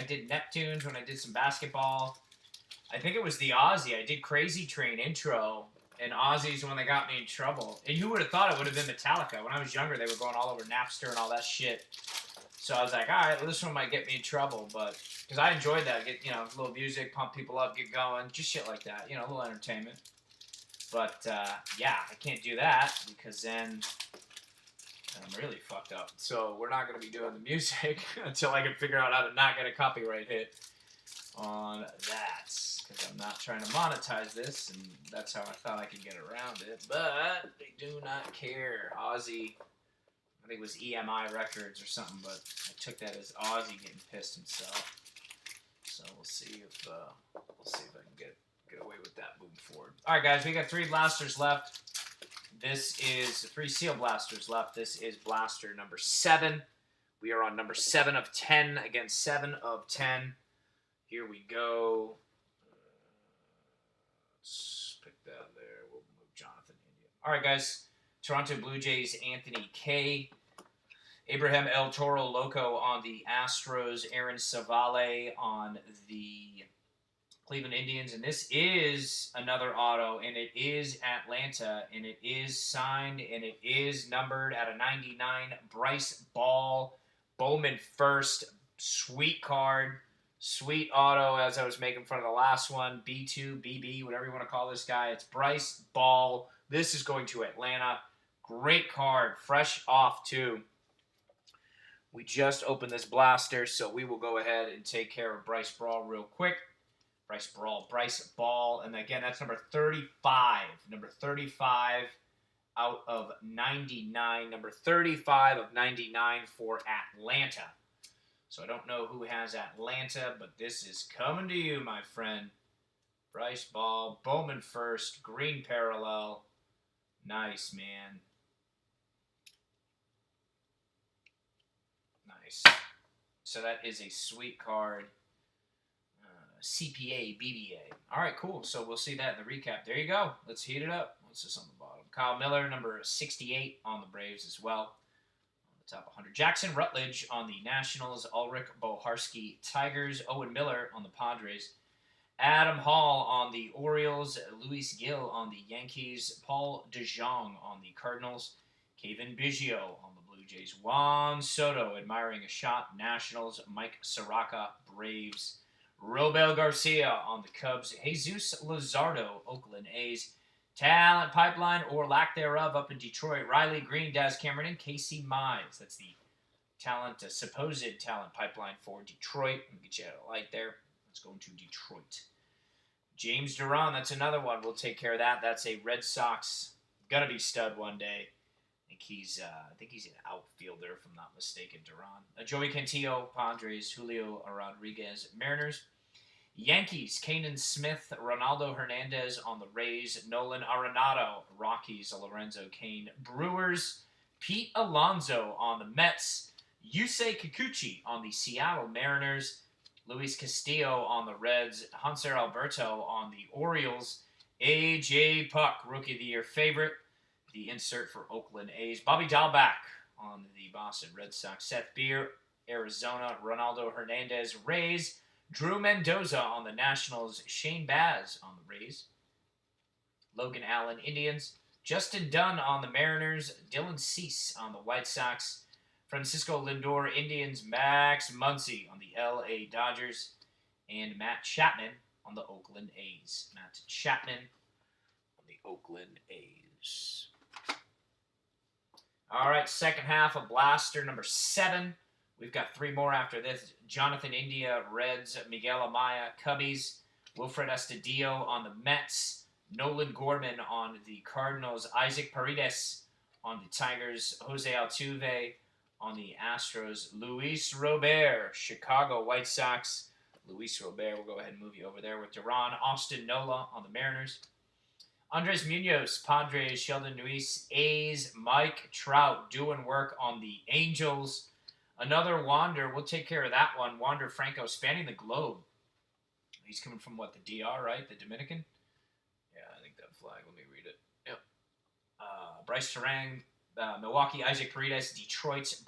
did Neptunes when I did some basketball. I think it was the Ozzy. I did Crazy Train intro, and Ozzy's the one that got me in trouble. And who would have thought it would have been Metallica? When I was younger, they were going all over Napster and all that shit. So I was like, all right, well, this one might get me in trouble. But, because I enjoyed that. Get, a little music, pump people up, get going. Just shit like that. A little entertainment. But, yeah, I can't do that because then I'm really fucked up. So we're not going to be doing the music until I can figure out how to not get a copyright hit on that. Because I'm not trying to monetize this, and that's how I thought I could get around it. But they do not care. Ozzy, I think it was EMI Records or something, but I took that as Ozzy getting pissed himself. So we'll see if I can get away with that moving forward. All right, guys, we got 3 blasters left. This is 3 seal blasters left. This is blaster number 7. We are on number 7 of 10 against 7 of 10. Here we go. Let's pick that there. We'll move Jonathan India. All right, guys. Toronto Blue Jays, Anthony K. Abraham El Toro Loco on the Astros. Aaron Savale on the Cleveland Indians, and this is another auto, and it is Atlanta, and it is signed, and it is numbered at a 99. Bryce Ball, Bowman first, sweet card, sweet auto, as I was making fun of the last one, B2, BB, whatever you want to call this guy. It's Bryce Ball. This is going to Atlanta. Great card, fresh off too. We just opened this blaster, so we will go ahead and take care of Bryce Ball real quick. Bryce Ball, and again, that's number 35. Number 35 out of 99. Number 35 of 99 for Atlanta. So I don't know who has Atlanta, but this is coming to you, my friend. Bryce Ball, Bowman first, green parallel. Nice, man. Nice. So that is a sweet card. CPA, BBA. All right, cool. So we'll see that in the recap. There you go. Let's heat it up. What's this on the bottom? Kyle Miller, number 68 on the Braves as well. On the top 100. Jackson Rutledge on the Nationals. Ulrich Boharski, Tigers. Owen Miller on the Padres. Adam Hall on the Orioles. Luis Gil on the Yankees. Paul DeJong on the Cardinals. Kevin Biggio on the Blue Jays. Juan Soto admiring a shot. Nationals. Mike Soraka, Braves. Robel Garcia on the Cubs. Jesus Luzardo, Oakland A's. Talent pipeline or lack thereof up in Detroit. Riley Green, Daz Cameron, and Casey Mize. That's the supposed talent pipeline for Detroit. Let me get you out of light there. Let's go into Detroit. James Duran, that's another one. We'll take care of that. That's a Red Sox gonna be stud one day. I think he's an outfielder, if I'm not mistaken. Duran, Joey Cantillo, Padres, Julio Rodriguez, Mariners. Yankees, Kanan Smith, Ronaldo Hernandez on the Rays, Nolan Arenado, Rockies, Lorenzo Cain, Brewers, Pete Alonso on the Mets, Yusei Kikuchi on the Seattle Mariners, Luis Castillo on the Reds, Hanser Alberto on the Orioles, A.J. Puck, Rookie of the Year favorite, the insert for Oakland A's, Bobby Dahlback on the Boston Red Sox, Seth Beer, Arizona, Ronaldo Hernandez, Rays, Drew Mendoza on the Nationals, Shane Baz on the Rays, Logan Allen, Indians, Justin Dunn on the Mariners, Dylan Cease on the White Sox, Francisco Lindor, Indians, Max Muncy on the LA Dodgers, and Matt Chapman on the Oakland A's. Matt Chapman on the Oakland A's. All right, second half of Blaster number 7. We've got 3 more after this. Jonathan India, Reds, Miguel Amaya, Cubbies, Wilfred Astudillo on the Mets, Nolan Gorman on the Cardinals, Isaac Paredes on the Tigers, Jose Altuve on the Astros, Luis Robert, Chicago White Sox. Luis Robert, we'll go ahead and move you over there with Duran, Austin Nola on the Mariners, Andres Munoz, Padres, Sheldon Neuse, A's, Mike Trout doing work on the Angels. Another Wander, we'll take care of that one. Wander Franco spanning the globe. He's coming from what, the DR, right? The Dominican? Yeah, I think that flag. Let me read it. Yep. Bryce Terang, Milwaukee, Isaac Paredes, Detroit's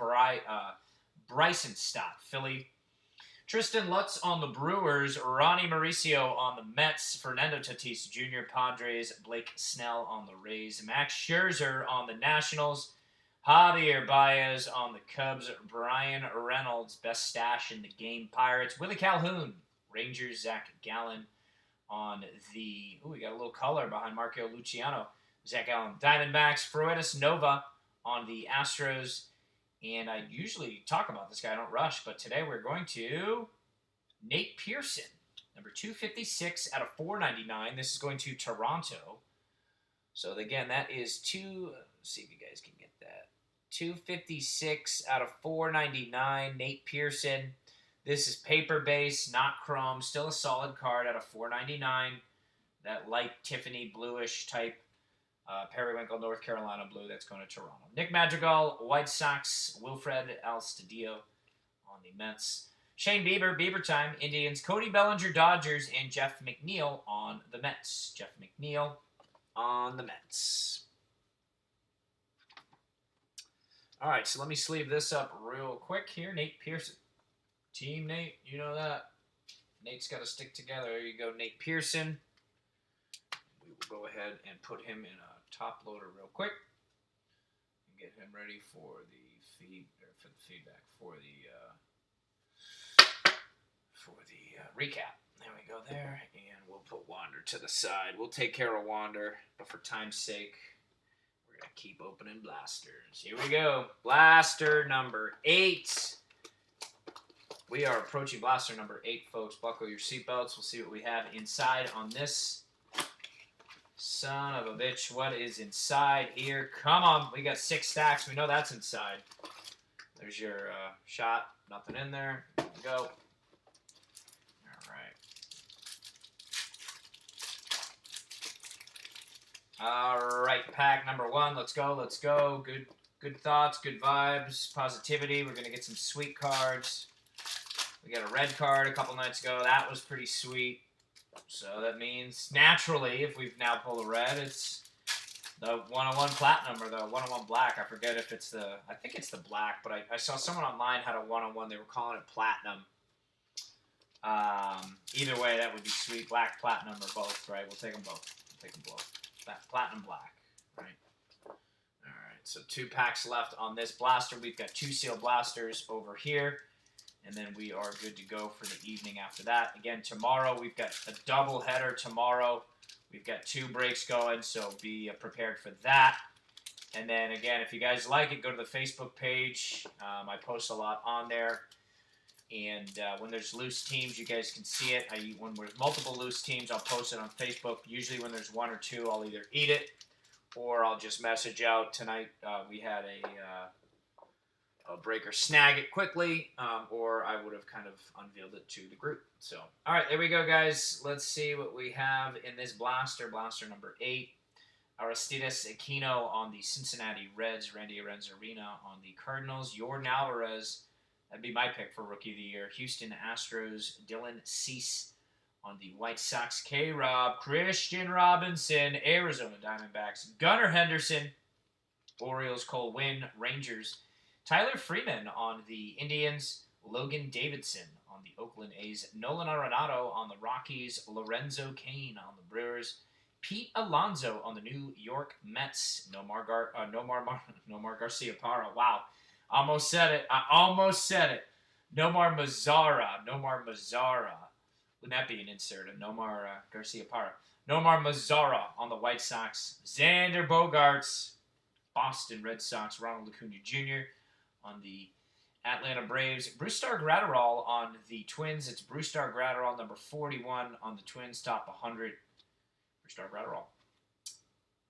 Bryson Stott, Philly. Tristan Lutz on the Brewers, Ronnie Mauricio on the Mets, Fernando Tatis Jr., Padres, Blake Snell on the Rays, Max Scherzer on the Nationals, Javier Baez on the Cubs, Brian Reynolds, best stash in the game, Pirates, Willie Calhoun, Rangers, Zach Gallen on the, we got a little color behind Marco Luciano, Zach Gallen, Diamondbacks, Fruitus Nova on the Astros, and I usually talk about this guy, I don't rush, but today we're going to Nate Pearson, number 256 out of 499. This is going to Toronto. So again, that is let's see if you guys can get that. 256 out of 499, Nate Pearson. This is paper base, not chrome, still a solid card out of 499. That light Tiffany bluish type periwinkle North Carolina blue, that's going to Toronto. Nick Madrigal, White Sox, Wilfred Astudillo on the Mets. Shane Bieber, Bieber time, Indians. Cody Bellinger, Dodgers, and Jeff McNeil on the Mets. Jeff McNeil on the Mets. All right, so let me sleeve this up real quick here. Nate Pearson. Team Nate, you know that. Nate's got to stick together. There you go, Nate Pearson. We will go ahead and put him in a top loader real quick and get him ready for the feedback for the recap. There we go there, and we'll put Wander to the side. We'll take care of Wander, but for time's sake, we're gonna keep opening blasters. Here we go, blaster number 8. We are approaching blaster number 8, folks. Buckle your seatbelts. We'll see what we have inside on this. Son of a bitch, what is inside here? Come on, we got 6 stacks. We know that's inside. There's your shot. Nothing in there. There we go. All right, pack number 1. Let's go. Let's go. Good thoughts, good vibes, positivity. We're going to get some sweet cards. We got a red card a couple nights ago. That was pretty sweet. So that means, naturally, if we've now pulled a red, it's the 101 Platinum or the 101 Black. I forget if it's I think it's the Black, but I saw someone online had a 101. They were calling it Platinum. Either way, that would be sweet. Black, Platinum, or both, right? We'll take them both. Platinum, Black, right? All right, so 2 packs left on this blaster. We've got 2 sealed blasters over here. And then we are good to go for the evening after that. Again, tomorrow, we've got a double header tomorrow. We've got 2 breaks going, so be prepared for that. And then, again, if you guys like it, go to the Facebook page. I post a lot on there. And when there's loose teams, you guys can see it. When there's multiple loose teams, I'll post it on Facebook. Usually when there's one or two, I'll either eat it or I'll just message out. Tonight we had a breaker snag it quickly, or I would have kind of unveiled it to the group. So, all right, there we go, guys. Let's see what we have in this blaster. Blaster number 8. Aristides Aquino on the Cincinnati Reds. Randy Arozarena on the Cardinals. Yordan Alvarez, that'd be my pick for Rookie of the Year. Houston Astros. Dylan Cease on the White Sox. K-Rob. Christian Robinson. Arizona Diamondbacks. Gunnar Henderson. Orioles. Cole Winn. Rangers. Tyler Freeman on the Indians. Logan Davidson on the Oakland A's. Nolan Arenado on the Rockies. Lorenzo Cain on the Brewers. Pete Alonso on the New York Mets. Nomar Garciaparra. Wow. Almost said it. I almost said it. Nomar Mazara. Wouldn't that be an insert? Nomar Garciaparra. Nomar Mazara on the White Sox. Xander Bogaerts. Boston Red Sox. Ronald Acuna Jr. on the Atlanta Braves. Brusdar Graterol on the Twins. It's Brusdar Graterol number 41 on the Twins top 100. Brusdar Graterol.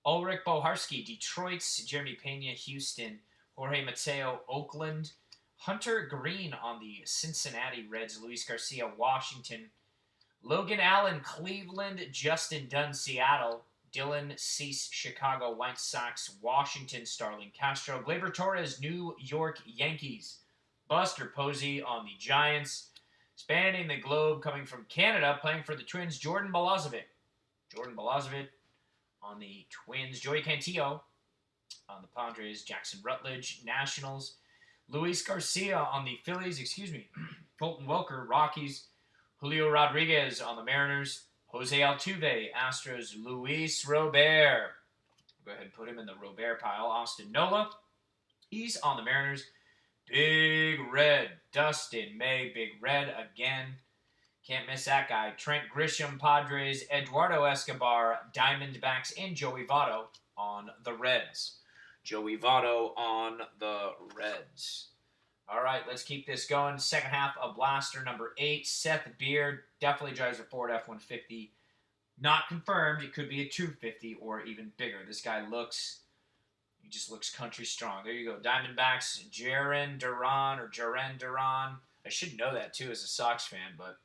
Ulrich Boharski, Detroit's. Jeremy Pena, Houston. Jorge Mateo, Oakland. Hunter Green on the Cincinnati Reds. Luis Garcia, Washington. Logan Allen, Cleveland. Justin Dunn, Seattle. Dylan Cease, Chicago White Sox. Washington, Starlin Castro. Gleyber Torres, New York Yankees. Buster Posey on the Giants. Spanning the globe, coming from Canada, playing for the Twins, Jordan Balazovic on the Twins. Joey Cantillo on the Padres. Jackson Rutledge, Nationals. Luis Garcia on the Phillies, Colton Welker, Rockies. Julio Rodriguez on the Mariners. Jose Altuve, Astros. Luis Robert. Go ahead and put him in the Robert pile. Austin Nola. He's on the Mariners. Big Red. Dustin May. Big Red again. Can't miss that guy. Trent Grisham, Padres. Eduardo Escobar, Diamondbacks. And Joey Votto on the Reds. All right, let's keep this going. Second half of blaster number 8. Seth Beard definitely drives a Ford F-150. Not confirmed. It could be a 250 or even bigger. This guy he just looks country strong. There you go. Diamondbacks, Jarren Duran. I should know that too as a Sox fan, but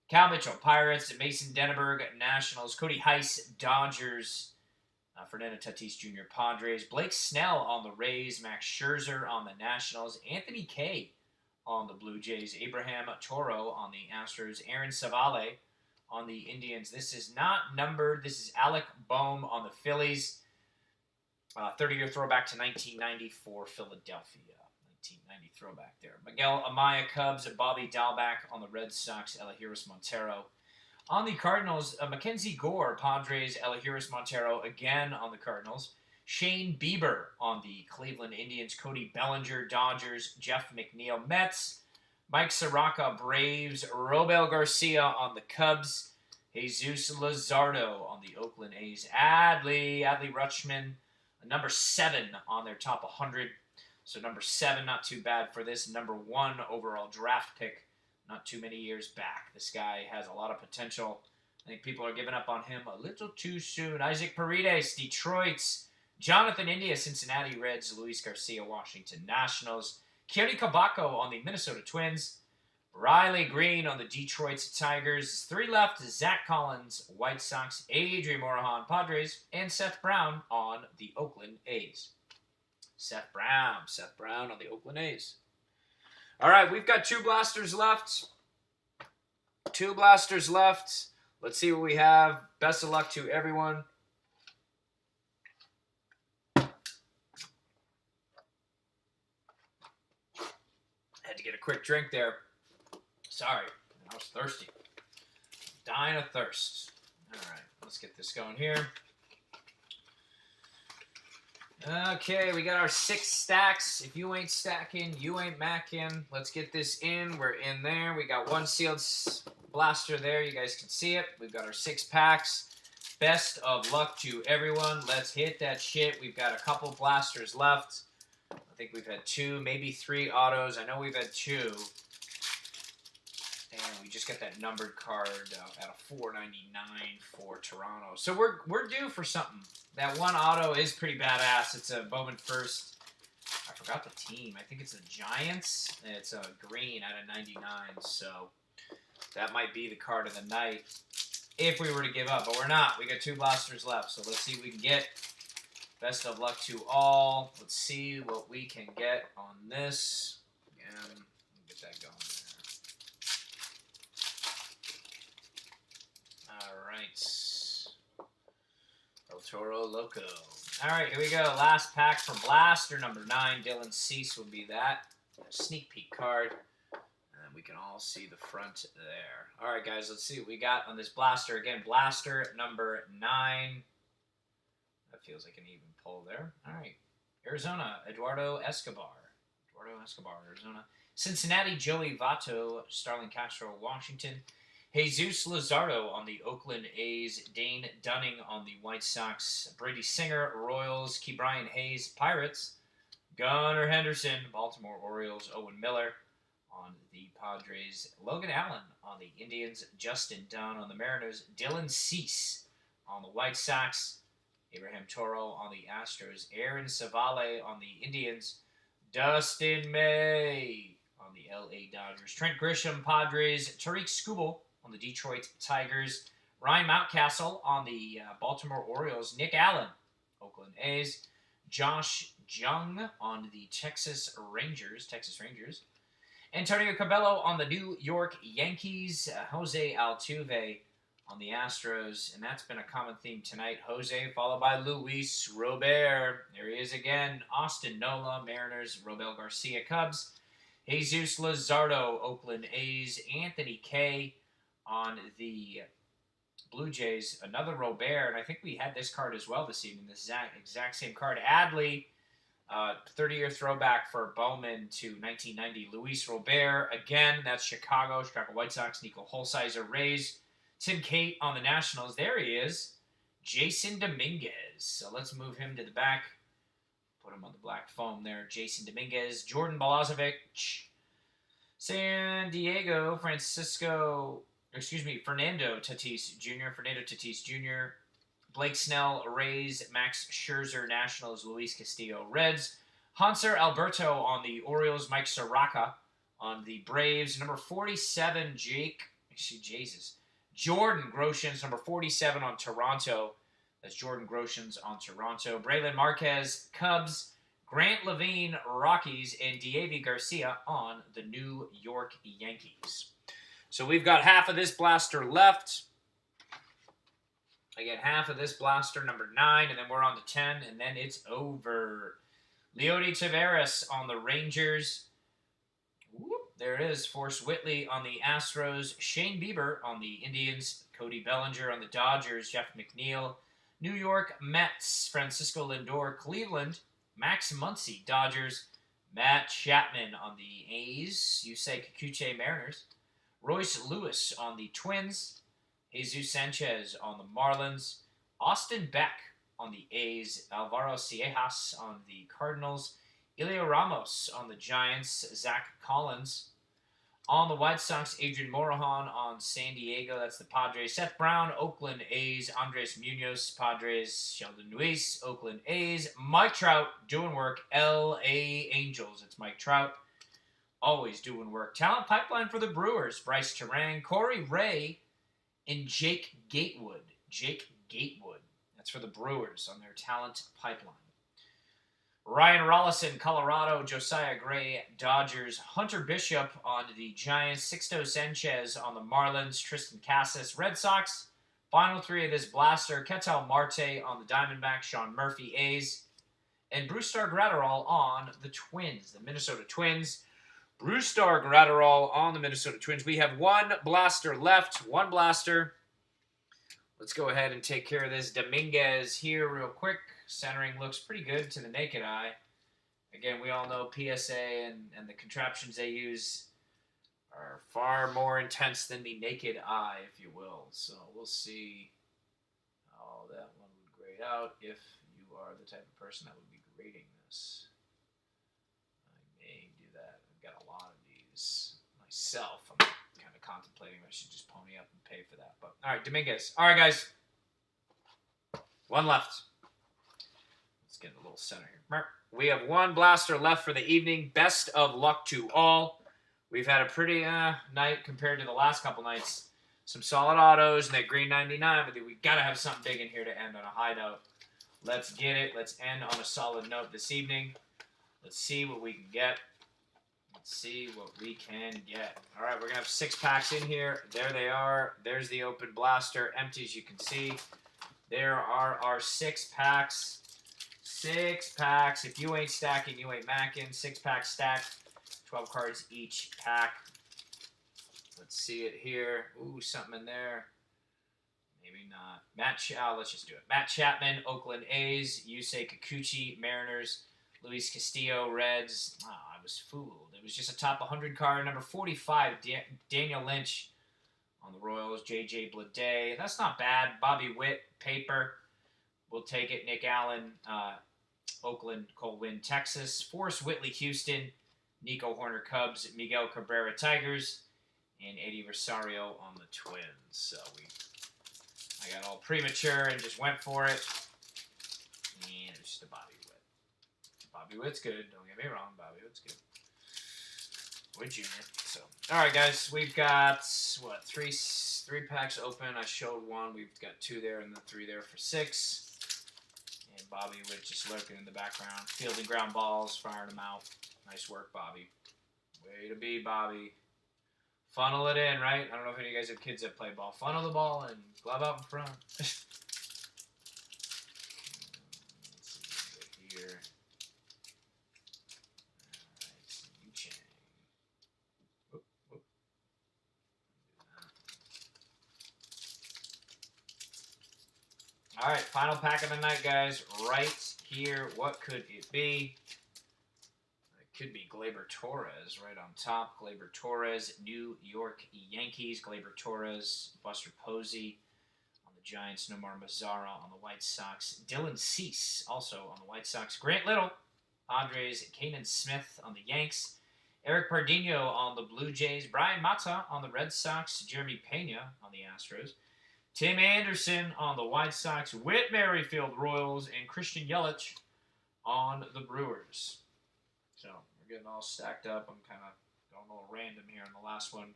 Cal Mitchell, Pirates. Mason Denneberg, Nationals. Cody Heiss, Dodgers. Fernando Tatis Jr., Padres. Blake Snell on the Rays. Max Scherzer on the Nationals. Anthony Kay on the Blue Jays. Abraham Toro on the Astros. Aaron Savale on the Indians. This is not numbered. This is Alec Boehm on the Phillies. 30-year throwback to 1990 for Philadelphia. 1990 throwback there. Miguel Amaya, Cubs. Bobby Dalbec on the Red Sox. Elehuris Montero. On the Cardinals, Mackenzie Gore, Padres. Elehuris Montero again on the Cardinals. Shane Bieber on the Cleveland Indians. Cody Bellinger, Dodgers. Jeff McNeil, Mets. Mike Soroka, Braves. Robel Garcia on the Cubs. Jesus Luzardo on the Oakland A's. Adley Rutschman, number 7 on their top 100. So number 7, not too bad for this number 1 overall draft pick. Not too many years back. This guy has a lot of potential. I think people are giving up on him a little too soon. Isaac Paredes, Detroit's. Jonathan India, Cincinnati Reds. Luis Garcia, Washington Nationals. Kiri Kabako on the Minnesota Twins. Riley Green on the Detroit Tigers. 3 left. Zach Collins, White Sox. Adrian Morejon, Padres. And Seth Brown on the Oakland A's. Seth Brown on the Oakland A's. All right, we've got 2 blasters left. 2 blasters left. Let's see what we have. Best of luck to everyone. Had to get a quick drink there. Sorry, I was thirsty. Dying of thirst. All right, let's get this going here. Okay, we got our 6 stacks. If you ain't stacking, you ain't macking. Let's get this in. We're in there. We got 1 sealed blaster there. You guys can see it. We've got our 6 packs. Best of luck to everyone. Let's hit that shit. We've got a couple blasters left. I think we've had 2, maybe 3 autos. I know we've had 2. And we just got that numbered card at a $4.99 for Toronto. So we're due for something. That one auto is pretty badass. It's a Bowman first. I forgot the team. I think it's the Giants. It's a green out of 99. So that might be the card of the night if we were to give up. But we're not. We got 2 blasters left. So let's see what we can get. Best of luck to all. Let's see what we can get on this. And get that going there. All right. El Toro Loco. All right, here we go. Last pack for blaster number 9. Dylan Cease will be that. A sneak peek card. And we can all see the front there. All right, guys, let's see what we got on this blaster. Again, blaster number 9. That feels like an even pull there. All right. Arizona, Eduardo Escobar. Arizona. Cincinnati, Joey Votto. Starlin Castro, Washington. Jesus Luzardo on the Oakland A's. Dane Dunning on the White Sox. Brady Singer, Royals. Ke'Bryan Hayes, Pirates. Gunnar Henderson, Baltimore Orioles. Owen Miller on the Padres. Logan Allen on the Indians. Justin Dunn on the Mariners. Dylan Cease on the White Sox. Abraham Toro on the Astros. Aaron Savale on the Indians. Dustin May on the LA Dodgers. Trent Grisham, Padres. Tariq Skubal on the Detroit Tigers. Ryan Mountcastle on the Baltimore Orioles. Nick Allen, Oakland A's. Josh Jung on the Texas Rangers. Antonio Cabello on the New York Yankees. Jose Altuve on the Astros, and that's been a common theme tonight. Jose, followed by Luis Robert. There he is again. Austin Nola, Mariners. Robel Garcia, Cubs. Jesus Luzardo, Oakland A's. Anthony Kay on the Blue Jays. Another Robert, and I think we had this card as well this evening. This exact same card. Adley, 30-year throwback for Bowman to 1990. Luis Robert, again, that's Chicago White Sox. Nico Holsizer, Rays. Tim Cate on the Nationals. There he is. Jason Dominguez. So let's move him to the back. Put him on the black foam there. Jason Dominguez. Jordan Balazovic. San Diego. Fernando Tatis Jr. Blake Snell, Rays. Max Scherzer, Nationals. Luis Castillo, Reds. Hanser Alberto on the Orioles. Mike Soroka on the Braves. Number 47, Jordan Groshans, number 47 on Toronto. That's Jordan Groshans on Toronto. Braylon Marquez, Cubs. Grant Levine, Rockies. And Diego Garcia on the New York Yankees. So we've got half of this blaster left. I get half of this blaster, number 9, and then we're on to 10, and then it's over. Leody Taveras on the Rangers. There it is. Forrest Whitley on the Astros. Shane Bieber on the Indians. Cody Bellinger on the Dodgers. Jeff McNeil. New York Mets. Francisco Lindor, Cleveland. Max Muncy, Dodgers. Matt Chapman on the A's. Yusei Kikuchi, Mariners. Royce Lewis on the Twins. Jesus Sanchez on the Marlins. Austin Beck on the A's. Alvaro Ciejas on the Cardinals. Elio Ramos on the Giants. Zach Collins on the White Sox. Adrian Morejon on San Diego. That's the Padres. Seth Brown, Oakland A's. Andres Munoz, Padres. Sheldon Luis, Oakland A's. Mike Trout doing work. L.A. Angels. It's Mike Trout. Always doing work. Talent pipeline for the Brewers. Bryce Terang, Corey Ray, and Jake Gatewood. That's for the Brewers on their talent pipeline. Ryan Rollison, Colorado. Josiah Gray, Dodgers. Hunter Bishop on the Giants. Sixto Sanchez on the Marlins. Tristan Casas, Red Sox. Final 3 of this blaster. Ketel Marte on the Diamondbacks. Sean Murphy, A's. And Brusdar Graterol on the Twins, the Minnesota Twins. Brusdar Graterol on the Minnesota Twins. We have one blaster left. One blaster. Let's go ahead and take care of this Dominguez here real quick. Centering looks pretty good to the naked eye. Again, we all know PSA and the contraptions they use are far more intense than the naked eye, if you will. So we'll see how that one would grade out if you are the type of person that would be grading this. I may do that. I've got a lot of these myself. I'm kind of contemplating if I should just pony up and pay for that. But all right, Dominguez. All right, guys. One left. Let's get a little center here. We have one blaster left for the evening. Best of luck to all. We've had a pretty night compared to the last couple nights. Some solid autos and that green 99, but we got to have something big in here to end on a high note. Let's get it. Let's end on a solid note this evening. Let's see what we can get. Let's see what we can get. All right, we're going to have 6 packs in here. There they are. There's the open blaster. Empty, as you can see. There are our 6 packs. 6 packs. If you ain't stacking, you ain't macking. 6 packs stacked. 12 cards each pack. Let's see it here. Ooh, something in there. Maybe not. Let's just do it. Matt Chapman, Oakland A's. Yusei Kikuchi, Mariners. Luis Castillo, Reds. Oh, I was fooled. It was just a top 100 card. Number 45, Daniel Lynch on the Royals. J.J. Bleday. That's not bad. Bobby Witt, paper. We'll take it. Nick Allen, Oakland, Colwyn, Texas. Forrest Whitley, Houston. Nico Horner, Cubs. Miguel Cabrera, Tigers. And Eddie Rosario on the Twins. So I got all premature and just went for it. And it was just a Bobby Witt. Bobby Witt's good. Don't get me wrong. Bobby Witt's good. Witt Jr. So, all right, guys. We've got, what, three packs open. I showed one. We've got 2 there and then 3 there for 6. And Bobby Witt just lurking in the background. Fielding ground balls, firing them out. Nice work, Bobby. Way to be, Bobby. Funnel it in, right? I don't know if any of you guys have kids that play ball. Funnel the ball and glove out in front. Let's see here. All right, Yu-Chang. Whoop, whoop. All right, final pack of the night, guys. Right here. What could it be? Could be Gleyber Torres right on top. Gleyber Torres, New York Yankees. Gleyber Torres, Buster Posey on the Giants. Nomar Mazara on the White Sox. Dylan Cease also on the White Sox. Grant Little, Padres. Kanan Smith on the Yanks. Eric Pardinho on the Blue Jays. Brian Mata on the Red Sox. Jeremy Pena on the Astros. Tim Anderson on the White Sox. Whit Merrifield Royals. And Christian Yelich on the Brewers. So we're getting all stacked up. I'm kind of going a little random here on the last one.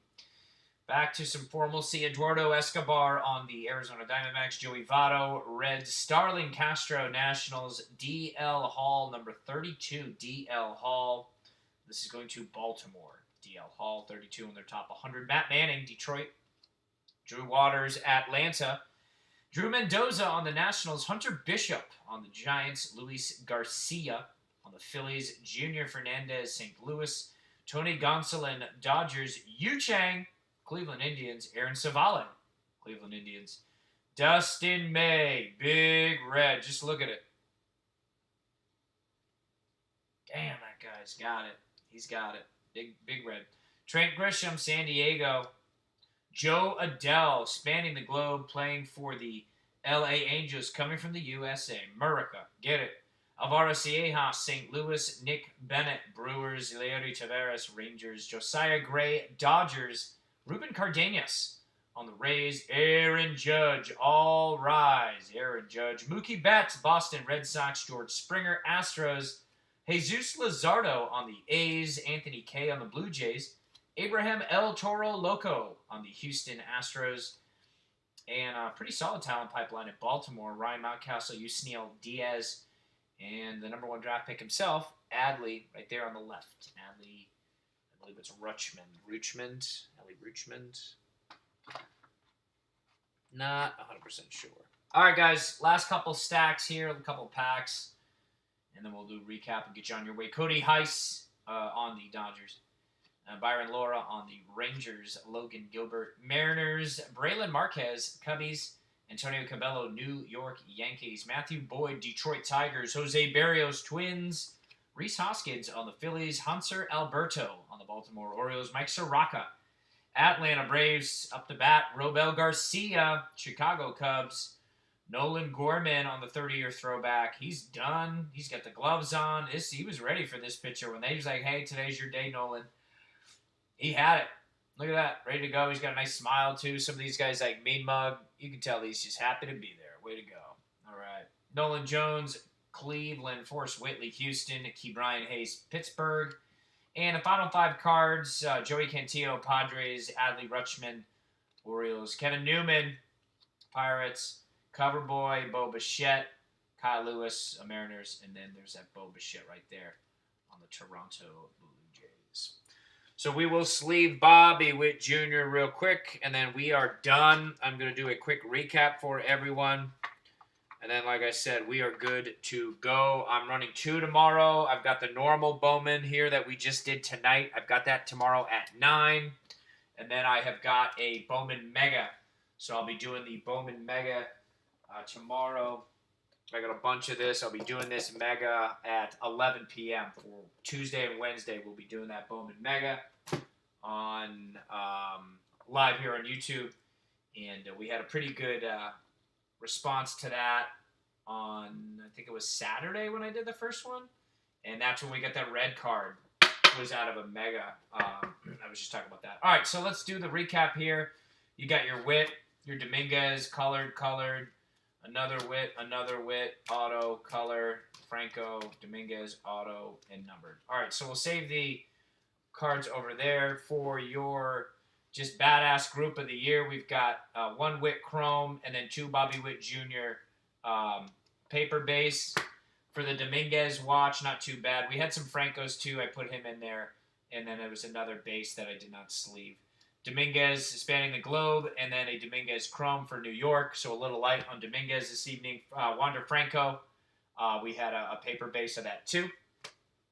Back to some formalcy. Eduardo Escobar on the Arizona Diamondbacks. Joey Votto, Reds. Starling Castro, Nationals. D.L. Hall, number 32. D.L. Hall. This is going to Baltimore. D.L. Hall, 32 on their top 100. Matt Manning, Detroit. Drew Waters, Atlanta. Drew Mendoza on the Nationals. Hunter Bishop on the Giants. Luis Garcia on the Phillies. Junior Fernandez, St. Louis. Tony Gonsolin, Dodgers. Yu-Chang, Cleveland Indians. Aaron Savale, Cleveland Indians. Dustin May, Big Red. Just look at it. Damn, that guy's got it. He's got it. Big Red. Trent Grisham, San Diego. Joe Adele, spanning the globe, playing for the L.A. Angels, coming from the USA. Murica, get it. Alvaro Ciejas, St. Louis. Nick Bennett, Brewers. Leody Taveras, Rangers. Josiah Gray, Dodgers. Ruben Cardenas on the Rays. Aaron Judge, all rise. Aaron Judge. Mookie Betts, Boston Red Sox. George Springer, Astros. Jesus Luzardo on the A's. Anthony Kay on the Blue Jays. Abraham El Toro Loco on the Houston Astros. And a pretty solid talent pipeline at Baltimore. Ryan Mountcastle, Yusniel Diaz. And the number 1 draft pick himself, Adley, right there on the left. Adley, I believe it's Richmond. Adley Richmond. Not 100% sure. All right, guys. Last couple stacks here, a couple packs. And then we'll do a recap and get you on your way. Cody Heiss on the Dodgers. Byron Laura on the Rangers. Logan Gilbert, Mariners. Braylon Marquez, Cubbies. Antonio Cabello, New York Yankees. Matthew Boyd, Detroit Tigers. Jose Barrios, Twins. Rhys Hoskins on the Phillies. Hunter Alberto on the Baltimore Orioles. Mike Soroka, Atlanta Braves. Up the bat, Robel Garcia, Chicago Cubs. Nolan Gorman on the 30-year throwback. He's done. He's got the gloves on. He was ready for this pitcher. When they was like, hey, today's your day, Nolan. He had it. Look at that. Ready to go. He's got a nice smile, too. Some of these guys like Mean Mug. You can tell he's just happy to be there. Way to go. All right. Nolan Jones, Cleveland. Forrest Whitley, Houston. Key Brian Hayes, Pittsburgh. And the final 5 cards, Joey Cantillo, Padres. Adley Rutschman, Orioles. Kevin Newman, Pirates. Coverboy, Bo Bichette. Kyle Lewis, Mariners. And then there's that Bo Bichette right there on the Toronto Blue Jays. So we will sleeve Bobby Witt Jr. real quick, and then we are done. I'm going to do a quick recap for everyone. And then, like I said, we are good to go. I'm running 2 tomorrow. I've got the normal Bowman here that we just did tonight. I've got that tomorrow at 9. And then I have got a Bowman Mega. So I'll be doing the Bowman Mega tomorrow. I got a bunch of this. I'll be doing this Mega at 11 p.m. for Tuesday and Wednesday. We'll be doing that Bowman Mega on live here on YouTube. And we had a pretty good response to that on, I think it was Saturday when I did the first one. And that's when we got that red card. It was out of a Mega. I was just talking about that. All right, so let's do the recap here. You got your Witt, your Dominguez, colored, another Witt, auto, color, Franco, Dominguez, auto, and numbered. All right, so we'll save the cards over there for your just badass group of the year. We've got 1 Witt Chrome and then 2 Bobby Witt Jr. Paper base. For the Dominguez watch, not too bad. We had some Francos too. I put him in there. And then there was another base that I did not sleeve. Dominguez spanning the globe, and then a Dominguez Chrome for New York. So a little light on Dominguez this evening. Wander Franco, we had a paper base of that too.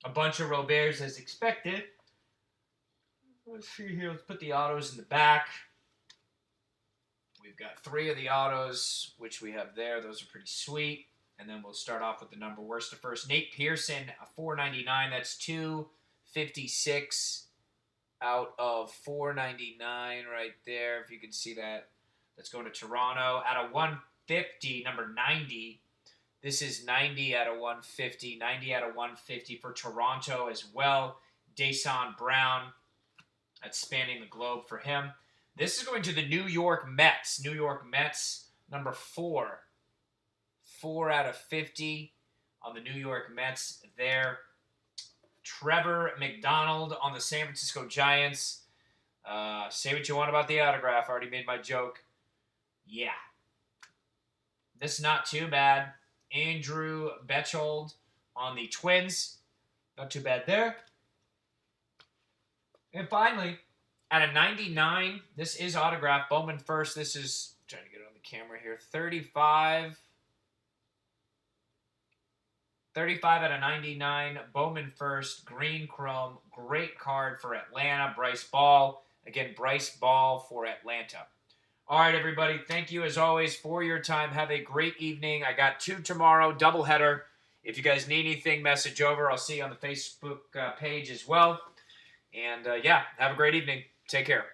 A bunch of Roberts as expected. Let's see here. Let's put the autos in the back. We've got 3 of the autos, which we have there. Those are pretty sweet. And then we'll start off with the number worst to first. Nate Pearson, a $4.99. That's $2.56 out of $4.99 right there. If you can see that. That's going to Toronto. Out of 150, number 90. This is 90 out of 150. 90 out of 150 for Toronto as well. Dason Brown. That's spanning the globe for him. This is going to the New York Mets. New York Mets, number 4. 4 out of 50 on the New York Mets there. Trevor McDonald on the San Francisco Giants. Say what you want about the autograph. I already made my joke. Yeah. This is not too bad. Andrew Betchold on the Twins. Not too bad there. And finally, at a 99, this is autograph. Bowman first. This is, trying to get it on the camera here, 35 out of 99. Bowman first. Green Chrome. Great card for Atlanta. Bryce Ball. Again, Bryce Ball for Atlanta. All right, everybody. Thank you, as always, for your time. Have a great evening. I got 2 tomorrow, doubleheader. If you guys need anything, message over. I'll see you on the Facebook page as well. And, yeah, have a great evening. Take care.